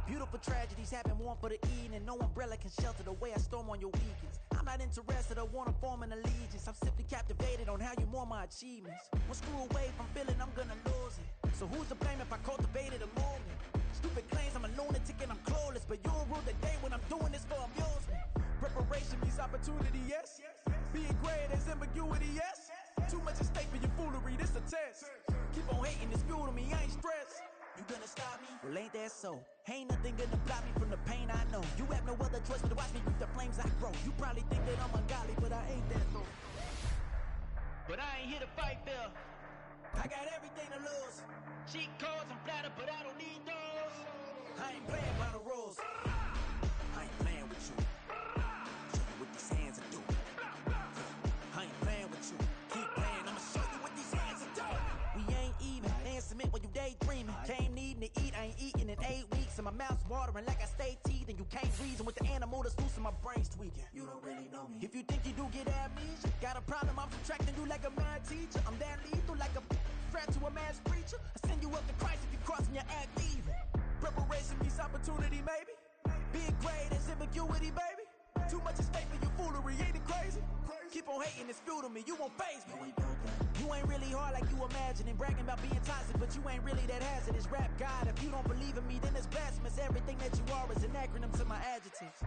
Beautiful tragedies happen, one for the evening. No umbrella can shelter the way I storm on your weekends. I'm not interested or wanna form an allegiance. I'm simply captivated on how you more my achievements. One screw away from feeling I'm gonna lose it. So who's to blame if I cultivated a movement? Stupid claims I'm a lunatic and I'm clueless, but you'll rule the day when I'm doing this for amusement. Preparation means opportunity, yes. Being great is ambiguity, yes. Too much at stake for your foolery, this a test. Keep on hating, it's fuel to me, I ain't stressed. You gonna stop me? Well, ain't that so? Ain't nothing gonna block me from the pain I know. You have no other choice but to watch me reap the flames I grow. You probably think that I'm ungodly, but I ain't that though. But I ain't here to fight fair. I got everything to lose. Cheat codes, I'm flattered, but I don't need those. I ain't playing by the rules. I ain't playing with you. Show you what these hands are doing. I ain't playing with you. Keep playing, I'ma show you what these hands are doing. We ain't even. Ain't submit when you daydreaming. Came needing to eat, I ain't eating in 8 weeks. And my mouth's watering like I stay teething. You can't reason with the animal that's loose and my brain's tweaking. You don't really know me. If you think you do get amnesia, got a problem, I'm subtracting you like a mad teacher. I'm that lethal like a threat to a mass preacher. I send you up to Christ if you crossing your act evil. Preparation means opportunity, maybe. Being great is ambiguity, baby. Too much at stake for your foolery, ain't it crazy? Keep on hating, it's fuel to me, you won't faze me. You ain't really hard like you imagining. Bragging about being toxic, but you ain't really that hazardous. Rap God, if you don't believe in me, then it's blasphemous. Everything that you are is an acronym to my adjectives.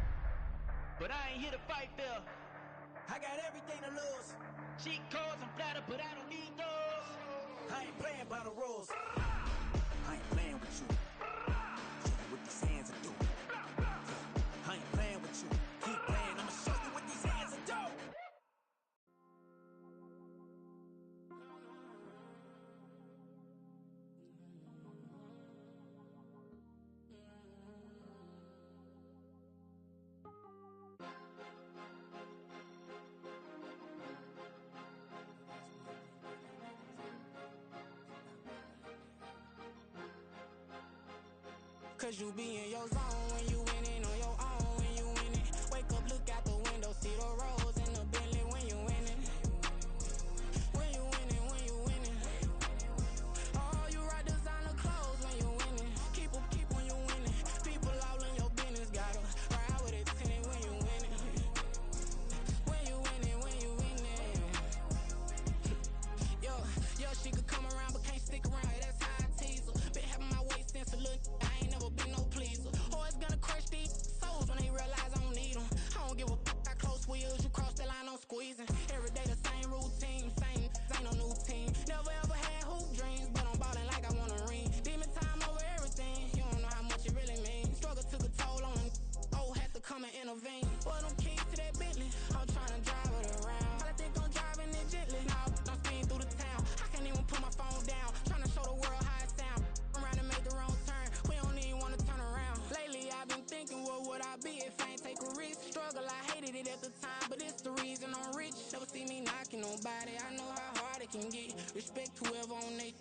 But I ain't here to fight fair. I got everything to lose. Cheat codes, I'm flattered, but I don't need those. I ain't playing by the rules. I ain't playing with you. Show you what these hands are doing. I ain't playing with you. Keep playing, I'ma show you what these hands are doing. Cause you be in your zone when you winning on your own when you winning. Wake up, look out the window, see the roads in the Bentley when you winning. When you winning, when you winning. Oh, you rock designer clothes when you winning. Keep when you winning. People all in your business, gotta ride with it tinted when you winning. When you winning, when you winning. Yo, she could come around but can't stick around, that's how I tease her. Been having my way since a little, I ain't never been no pleaser. Always gonna crush these souls when they realize I don't need them. I don't give a how close wheels, you cross the line, I'm squeezing. Every day the same routine, same, ain't no new team. Never ever had hoop dreams, but I'm ballin' like I want a ring. Demon time over everything, you don't know how much it really means. Struggle took a toll on them, oh, had to come and intervene. Boy, them keys to that Bentley, I'm tryna drive it around. I think I'm driving it gently, now I'm speeding through the town. I can't even put my phone down, tryna show the world how it sound. Around and make the wrong turn, we don't even wanna turn around. Lately I've been thinking, what would I be if I ain't take a risk? Struggle, I hated it at the time, but it's the reason I'm rich. Never see me knocking nobody, I know how hard it can get. Respect whoever on they,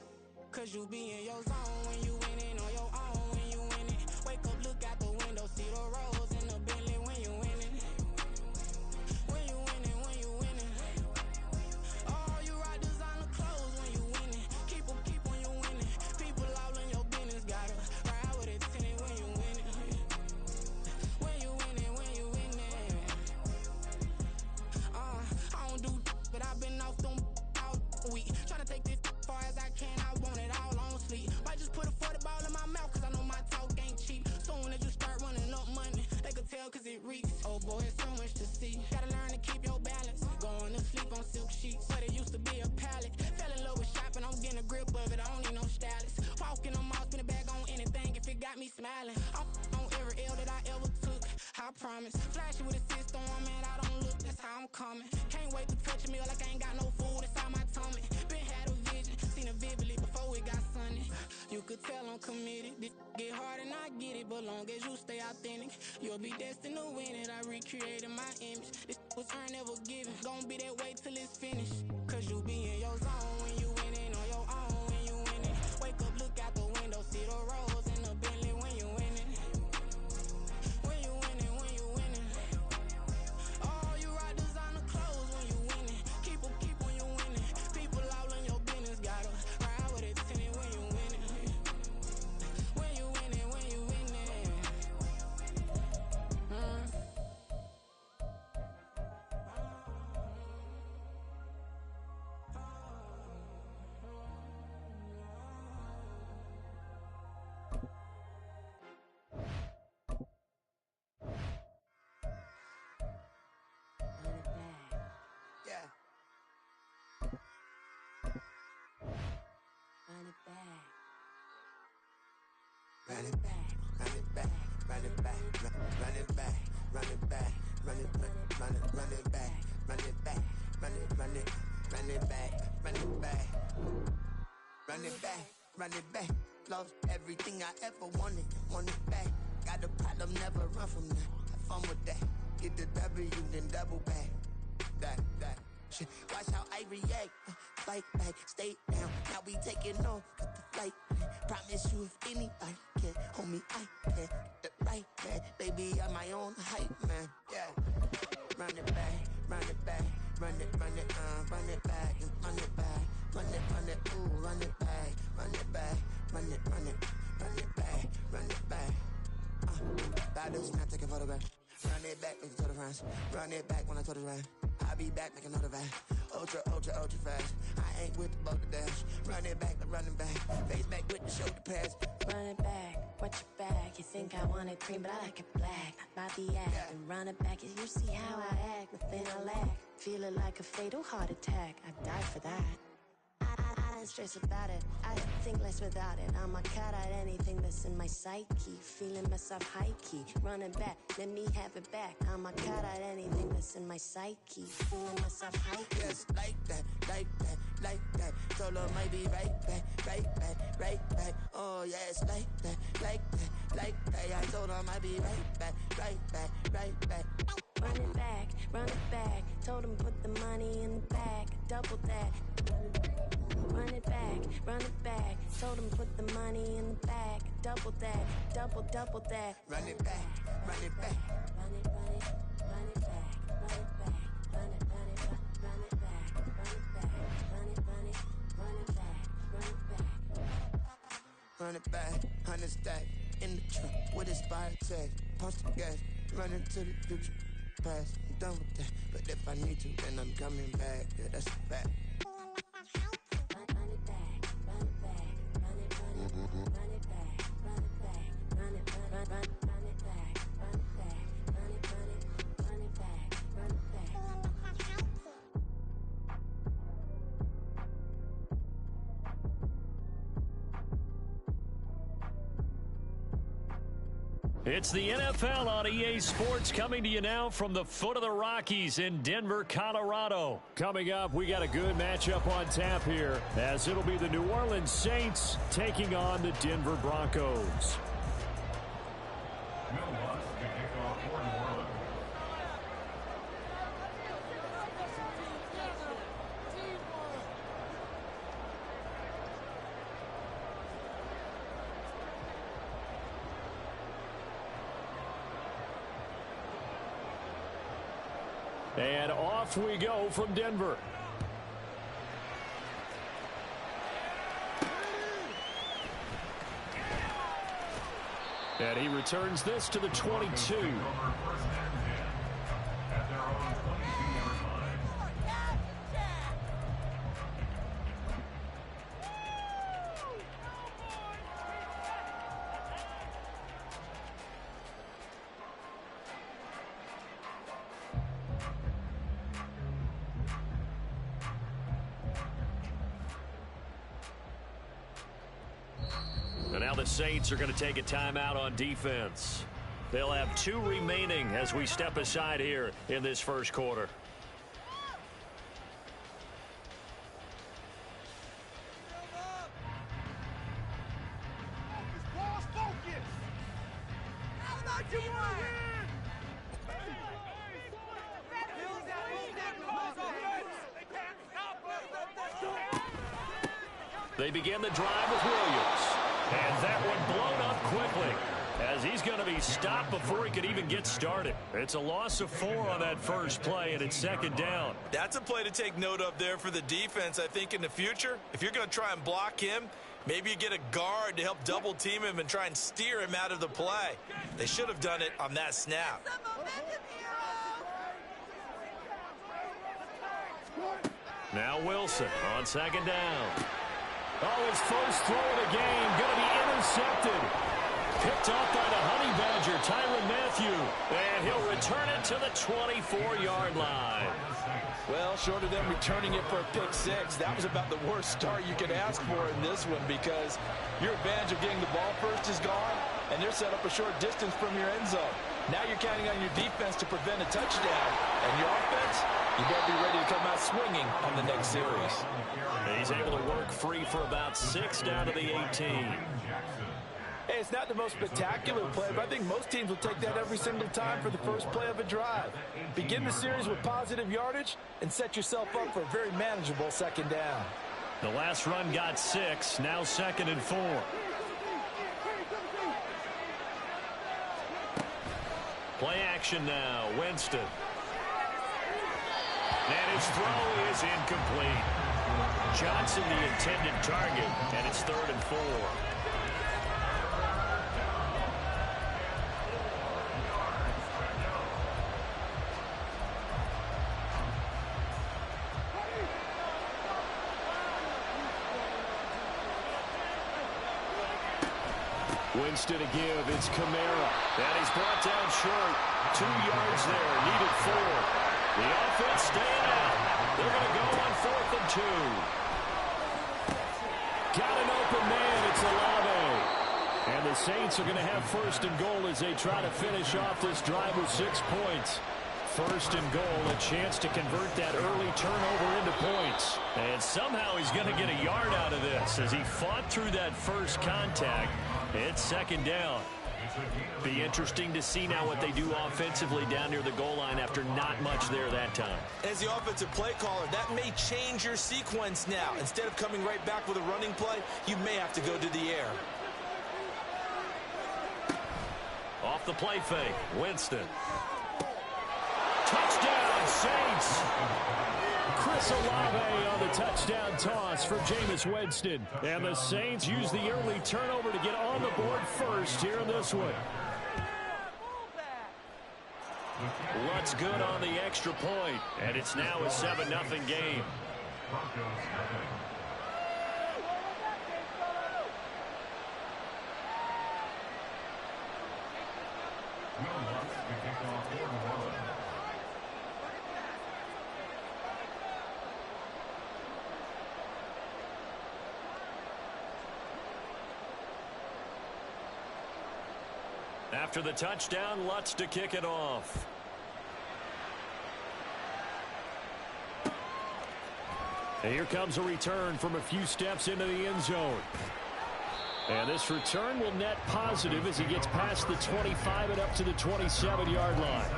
cause you be in your zone when you winning on your own when you winning. Wake up, look out the window, see the roads in the Bentley when you winning. When you winning, when you winning. Oh, you rock designer clothes when you winning. Keep when you winning. People all in your business, gotta ride with it tinted when you winning. When you winning, when you winning. I don't do but I've been off them all week. Tryna take this far as I can, I want it all on sleep. Might just put a 40 ball in my mouth, cause I know my talk ain't cheap. Soon as you start running up money, they could tell cause it reeks. Oh boy, it's so much to see. Gotta learn to keep your balance. Going to sleep on silk sheets, but it used to be a pallet. Fell in love with shopping, I'm getting a grip of it, I don't need no stylist. Walking on mouth, spin it back on anything if it got me smiling. I'm on every L that I ever took, I promise. Flashing with a system, man, I don't look, that's how I'm coming. Can't wait to touch a meal like I ain't got no food inside my tummy. Been had a vision, seen it vividly before it got sunny. You could tell I'm committed, this get hard and I get it, but long as you stay authentic, you'll be destined to win it. I recreated my image, this was earned, never given. Gonna be that way till it's finished, cause you be in your zone when you winning on your own when you winning. Wake up, look out the window, see the roads in the Bentley when you winning. When you winning, when you winning. Oh, you rock designer clothes when you winning. Keep when you winning. People all in your business, gotta ride with it tinted when you winning. When you winning, when you winning. run it back, run it back, run it back, run it back, run it back, run it back, run it back, run it back, run it back, run it back, run it back, run it back. Lost everything I ever wanted, want it back. Got a problem, never run from that. Have fun with that. Get the W, then double back. That shit. Watch how I react. Fight back, stay down. Now we taking off with the flight. Promise you if anybody can hold me, I can. The right man, baby, I'm my own hype man. Yeah. Run it back, run it back, run it back, run it back, run it back, ooh, run it back, run it back, run it back, run it back. Battles, now take a photograph. Run it back, make it to the friends. Run it back when I told it right. I'll be back, make another back. Ultra fast. I ain't with the boat to dash. Run it back, I'm running back. Face back with the shoulder pads. Run it back, watch your back. You think I want it cream, but I like it black. Not by the act. And run it back, you see how I act. Nothing I lack. Feeling like a fatal heart attack. I'd die for that. I don't stress about it. I think less without it. I'ma cut out anything that's in my psyche. Feeling myself high key. Running back, let me have it back. I'ma cut out anything that's in my psyche. Feeling myself high key. Yes, like that, like that, like that. Told her might be right back, right back, right back. Oh yes, like that, like that, like that. I told her might be right back, right back, right back. Run it back, run it back. Told him put the money in the bag. Double that. Run it back, run it back. Told him put the money in the bag. Double that, double that. Run it back, run it back. Run it, run it, run it back, run it back, run it, run it, run it back, run it back, run it, run it, run it back, run it back. Run it back, 100 stack in the truck with expired tag. Punch the gas, run into the future. Past, I'm done with that. But if I need to, then I'm coming back. Yeah, that's a fact. It's the NFL on EA Sports, coming to you now from the foot of the Rockies in Denver, Colorado. Coming up, we got a good matchup on tap here, as it'll be the New Orleans Saints taking on the Denver Broncos. And off we go from Denver. And he returns this to the 22. And now the Saints are going to take a timeout on defense. They'll have 2 remaining as we step aside here in this first quarter. They begin the drive with Williams. And that one blown up quickly, as he's going to be stopped before he could even get started. It's a loss of 4 on that first play, and it's second down. That's a play to take note of there for the defense, I think, in the future. If you're going to try and block him, maybe you get a guard to help double team him and try and steer him out of the play. They should have done it on that snap. Now Wilson on second down. Oh, his first throw of the game going to be intercepted. Picked off by the Honey Badger, Tyrann Mathieu. And he'll return it to the 24-yard line. Well, short of them returning it for a pick 6, that was about the worst start you could ask for in this one, because your advantage of getting the ball first is gone. and they're set up a short distance from your end zone. Now you're counting on your defense to prevent a touchdown, and your offense, you better be ready to come out swinging on the next series. He's able to work free for about 6 down to the 18. Hey, it's not the most spectacular play, but I think most teams will take that every single time for the first play of a drive. Begin the series with positive yardage and set yourself up for a very manageable second down. The last run got 6, now 2nd and 4. Play action now, Winston. And his throw is incomplete. Johnson the intended target, and it's 3rd and 4. Winston to give. It's Kamara. And he's brought down short. 2 yards there. Needed 4. The offense staying out. They're going to go on 4th and 2. Got an open man. It's Olave. And the Saints are going to have 1st and goal as they try to finish off this drive with 6 points. 1st and goal, a chance to convert that early turnover into points. And somehow he's going to get a yard out of this as he fought through that first contact. It's 2nd down. Be interesting to see now what they do offensively down near the goal line after not much there that time. As the offensive play caller, that may change your sequence now. Instead of coming right back with a running play, you may have to go to the air. Off the play fake, Winston. Touchdown, Saints! Chris Olave on the touchdown toss for Jameis Winston. And the Saints use the early turnover to get on the board first here in this one. Lutt's good on the extra point, and it's now a 7-0 game. After the touchdown, Lutz to kick it off. And here comes a return from a few steps into the end zone. And this return will net positive as he gets past the 25 and up to the 27-yard line.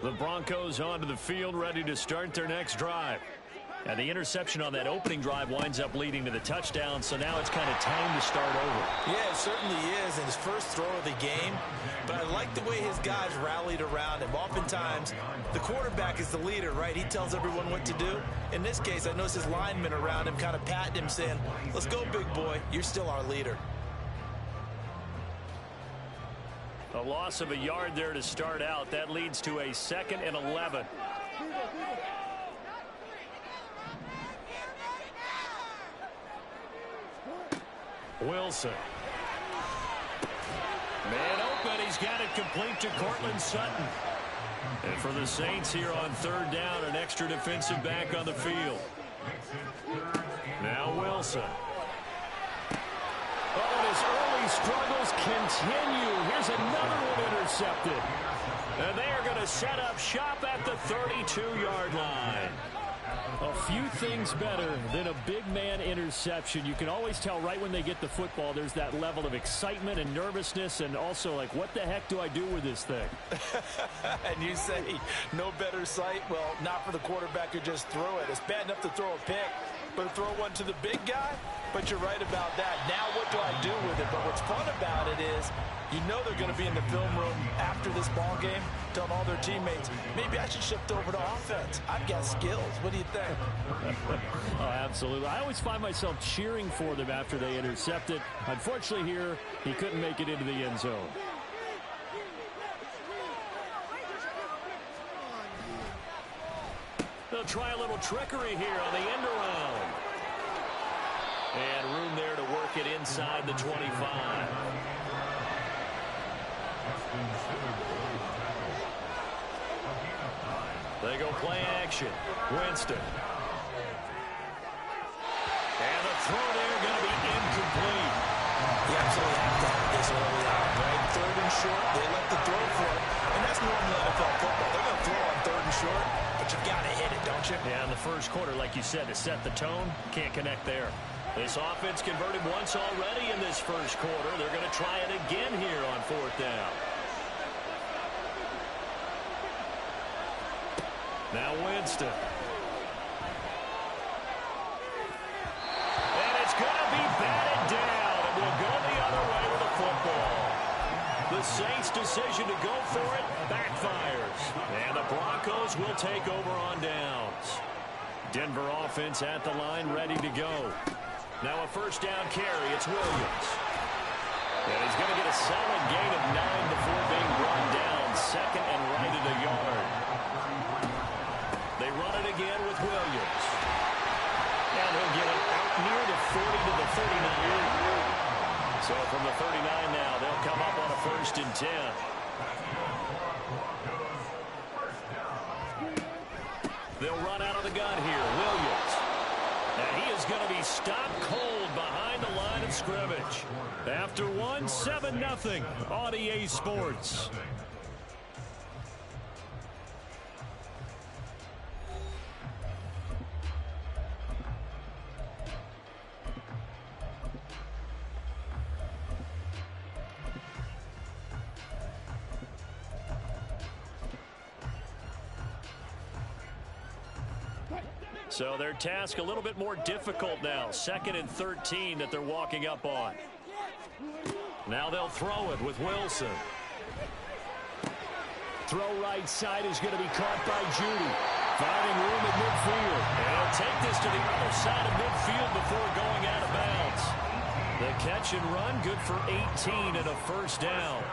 The Broncos onto the field, ready to start their next drive. And the interception on that opening drive winds up leading to the touchdown, so now it's kind of time to start over. Yeah, it certainly is in his first throw of the game. But I like the way his guys rallied around him. Oftentimes, the quarterback is the leader, right? He tells everyone what to do. In this case, I noticed his linemen around him kind of patting him, saying, let's go, big boy. You're still our leader. A loss of a yard there to start out. That leads to a 2nd and 11. Wilson. Man open. He's got it complete to Cortland Sutton. And for the Saints here on 3rd down, an extra defensive back on the field. Now Wilson. Oh, and his early struggles continue. Here's another one intercepted. And they are going to set up shop at the 32-yard line. A few things better than a big man interception. You can always tell right when they get the football, there's that level of excitement and nervousness, and also like, what the heck do I do with this thing? And you say no better sight? Well, not for the quarterback who just threw it. It's bad enough to throw a pick, but to throw one to the big guy? But you're right about that. Now what do I do with it? But what's fun about it is you know they're going to be in the film room after this ball game telling all their teammates, maybe I should shift over to offense. I've got skills. What do you think? Oh, absolutely. I always find myself cheering for them after they intercept it. Unfortunately here, he couldn't make it into the end zone. They'll try a little trickery here on the end around. And room there to work it inside the 25. They go play action. Winston. first quarter, like you said, to set the tone. Can't connect there. This offense converted once already in this first quarter. They're going to try it again here on fourth down. Now Winston. And it's going to be batted down. And we'll go the other way with the football. The Saints' decision to go for it backfires. And the Broncos will take over on downs. Denver offense at the line, ready to go. Now a first down carry. It's Williams. And he's going to get a solid gain of 9 before being run down. Second and right at a yard. They run it again with Williams. And he'll get it out near the 40 to the 39. So from the 39 now, they'll come up on a first and 10. They'll run out of the gun here. Williams. And he is going to be stopped cold behind the line of scrimmage. After one, 7-0. OddZziii Sports. So their task a little bit more difficult now. 2nd and 13 that they're walking up on. Now they'll throw it with Wilson. Throw right side is going to be caught by Judy. Finding room at midfield. And he'll take this to the other side of midfield before going out of bounds. The catch and run good for 18 and a first down.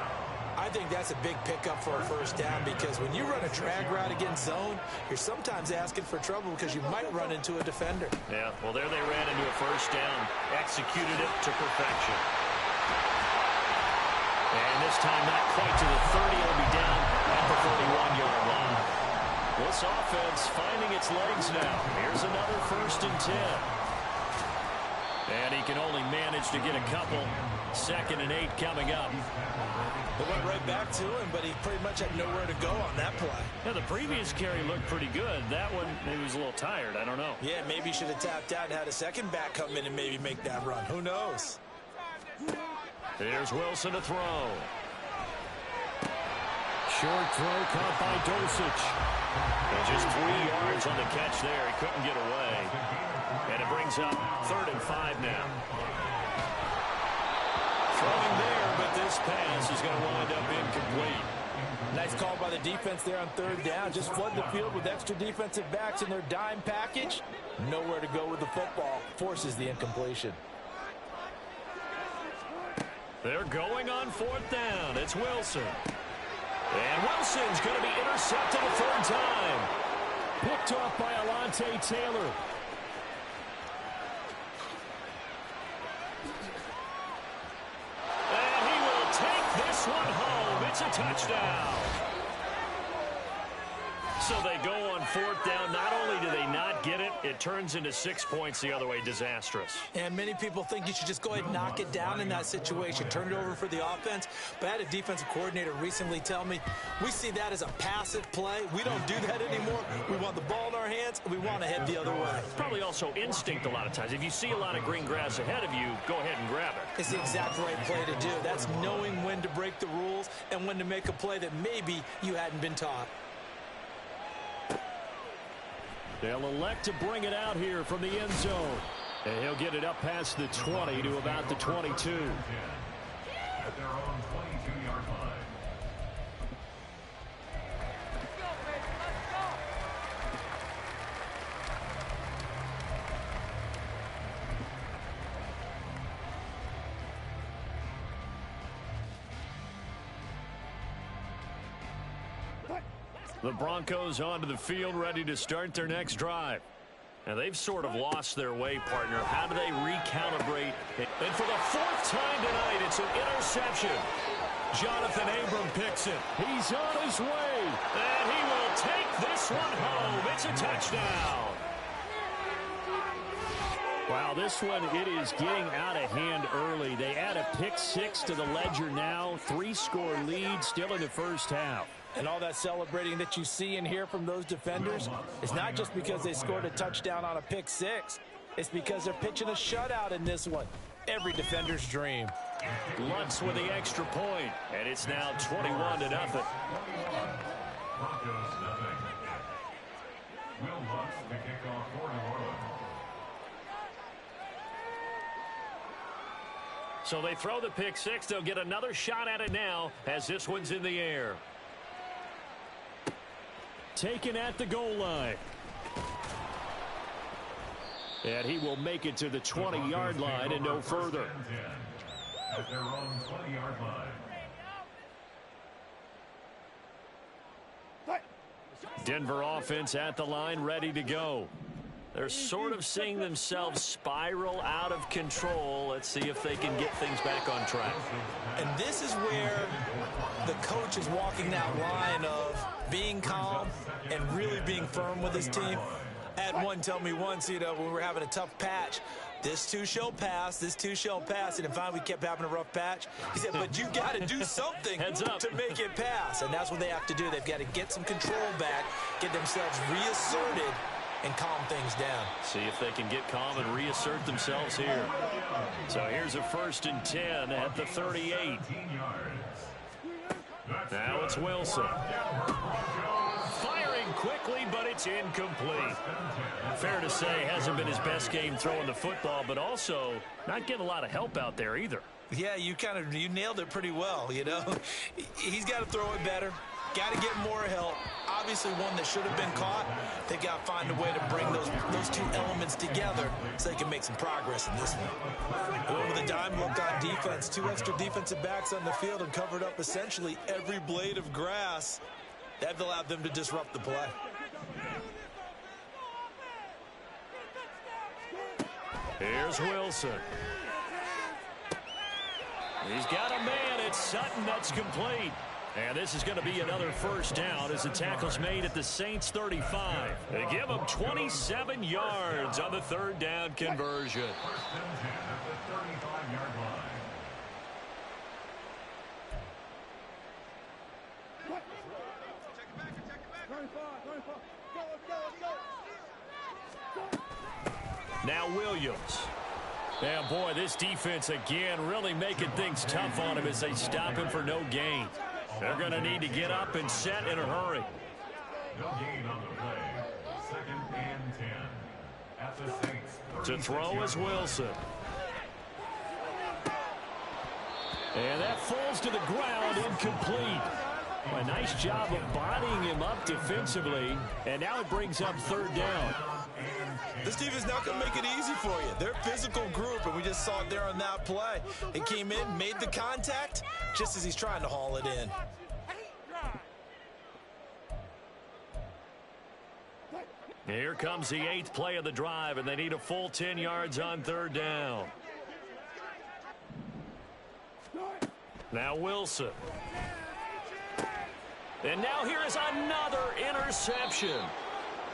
I think that's a big pickup for a first down because when you run a drag route against zone, you're sometimes asking for trouble because you might run into a defender. Yeah, well, there they ran into a first down. Executed it to perfection. And this time not quite to the 30. It'll be down at the 31-yard line. This offense finding its legs now. Here's another first and 10. And he can only manage to get a couple. 2nd and 8 coming up. It went right back to him, but he pretty much had nowhere to go on that play. Yeah, the previous carry looked pretty good. That one, he was a little tired. I don't know. Yeah, maybe he should have tapped out and had a second back come in and maybe make that run. Who knows? Here's Wilson to throw. Short throw caught by Dosich. And just 3 yards on the catch there. He couldn't get away. And it brings up 3rd and 5 now. Throwing there, but this pass is going to wind up incomplete. Nice call by the defense there on 3rd down. Just flood the field with extra defensive backs in their dime package. Nowhere to go with the football. Forces the incompletion. They're going on 4th down. It's Wilson. And Wilson's going to be intercepted a 3rd time. Picked off by Alontae Taylor. And he will take this one home. It's a touchdown. So they go on 4th down. Not only do they not get it, it turns into 6 points the other way. Disastrous. And many people think you should just go ahead and knock it down in that situation. Turn it over for the offense. But I had a defensive coordinator recently tell me, we see that as a passive play. We don't do that anymore. We want the ball in our hands, and we want to head the other way. It's probably also instinct a lot of times. If you see a lot of green grass ahead of you, go ahead and grab it. It's the exact right play to do. That's knowing when to break the rules and when to make a play that maybe you hadn't been taught. They'll elect to bring it out here from the end zone. And he'll get it up past the 20 to about the 22. At their own 22-yard line. The Broncos onto the field, ready to start their next drive. And they've sort of lost their way, partner. How do they recalibrate? And for the 4th time tonight, it's an interception. Jonathan Abram picks it. He's on his way. And he will take this one home. It's a touchdown. Wow, this one, it is getting out of hand early. They add a pick 6 to the ledger now. 3-score lead still in the first half. And all that celebrating that you see and hear from those defenders is not just because they scored a touchdown on a pick six. It's because they're pitching a shutout in this one. Every defender's dream. Lutz with the extra point, and it's now 21-0. Broncos nothing. Will Lutz to kick off for New Orleans. So they throw the pick six. They'll get another shot at it now as this one's in the air. Taken at the goal line. And he will make it to the 20-yard line and no further. At their own 20-yard line. Denver offense at the line, ready to go. They're sort of seeing themselves spiral out of control. Let's see if they can get things back on track. And this is where the coach is walking that line of being calm and really being firm with his team. I had one tell me once, when we were having a tough patch, this too shall pass, this too shall pass. And finally we kept having a rough patch. He said, but you got to do something to make it pass. And that's what they have to do. They've got to get some control back, get themselves reasserted, and calm things down. See if they can get calm and reassert themselves here. So here's a 1st and 10 at the 38. Now it's Wilson. Firing quickly, but it's incomplete. Fair to say, hasn't been his best game throwing the football, but also not getting a lot of help out there either. Yeah, you nailed it pretty well, He's got to throw it better. Got to get more help. Obviously one that should have been caught. They've got to find a way to bring those two elements together so they can make some progress in this one. Going with a dime look on defense. 2 extra defensive backs on the field and covered up essentially every blade of grass. That allowed them to disrupt the play. Here's Wilson. He's got a man. It's Sutton. That's complete. And this is going to be another 1st down as the tackle's made at the Saints 35. They give them 27 yards on the 3rd down conversion. 1st and 10 at the 35-yard line. Now Williams. And boy, this defense again really making things tough on him as they stop him for no gain. They're going to need to get up and set in a hurry. No gain on the play. 2nd and 10 at the Saints. To throw is Wilson. And that falls to the ground, incomplete. A nice job of bodying him up defensively, and now it brings up 3rd down. This team is not going to make it easy for you. They're a physical group, and we just saw it there on that play. He came in, made the contact, just as he's trying to haul it in. Here comes the 8th play of the drive, and they need a full 10 yards on 3rd down. Now Wilson. And now here is another interception.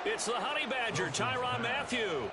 It's the Honey Badger, Tyrann Mathieu.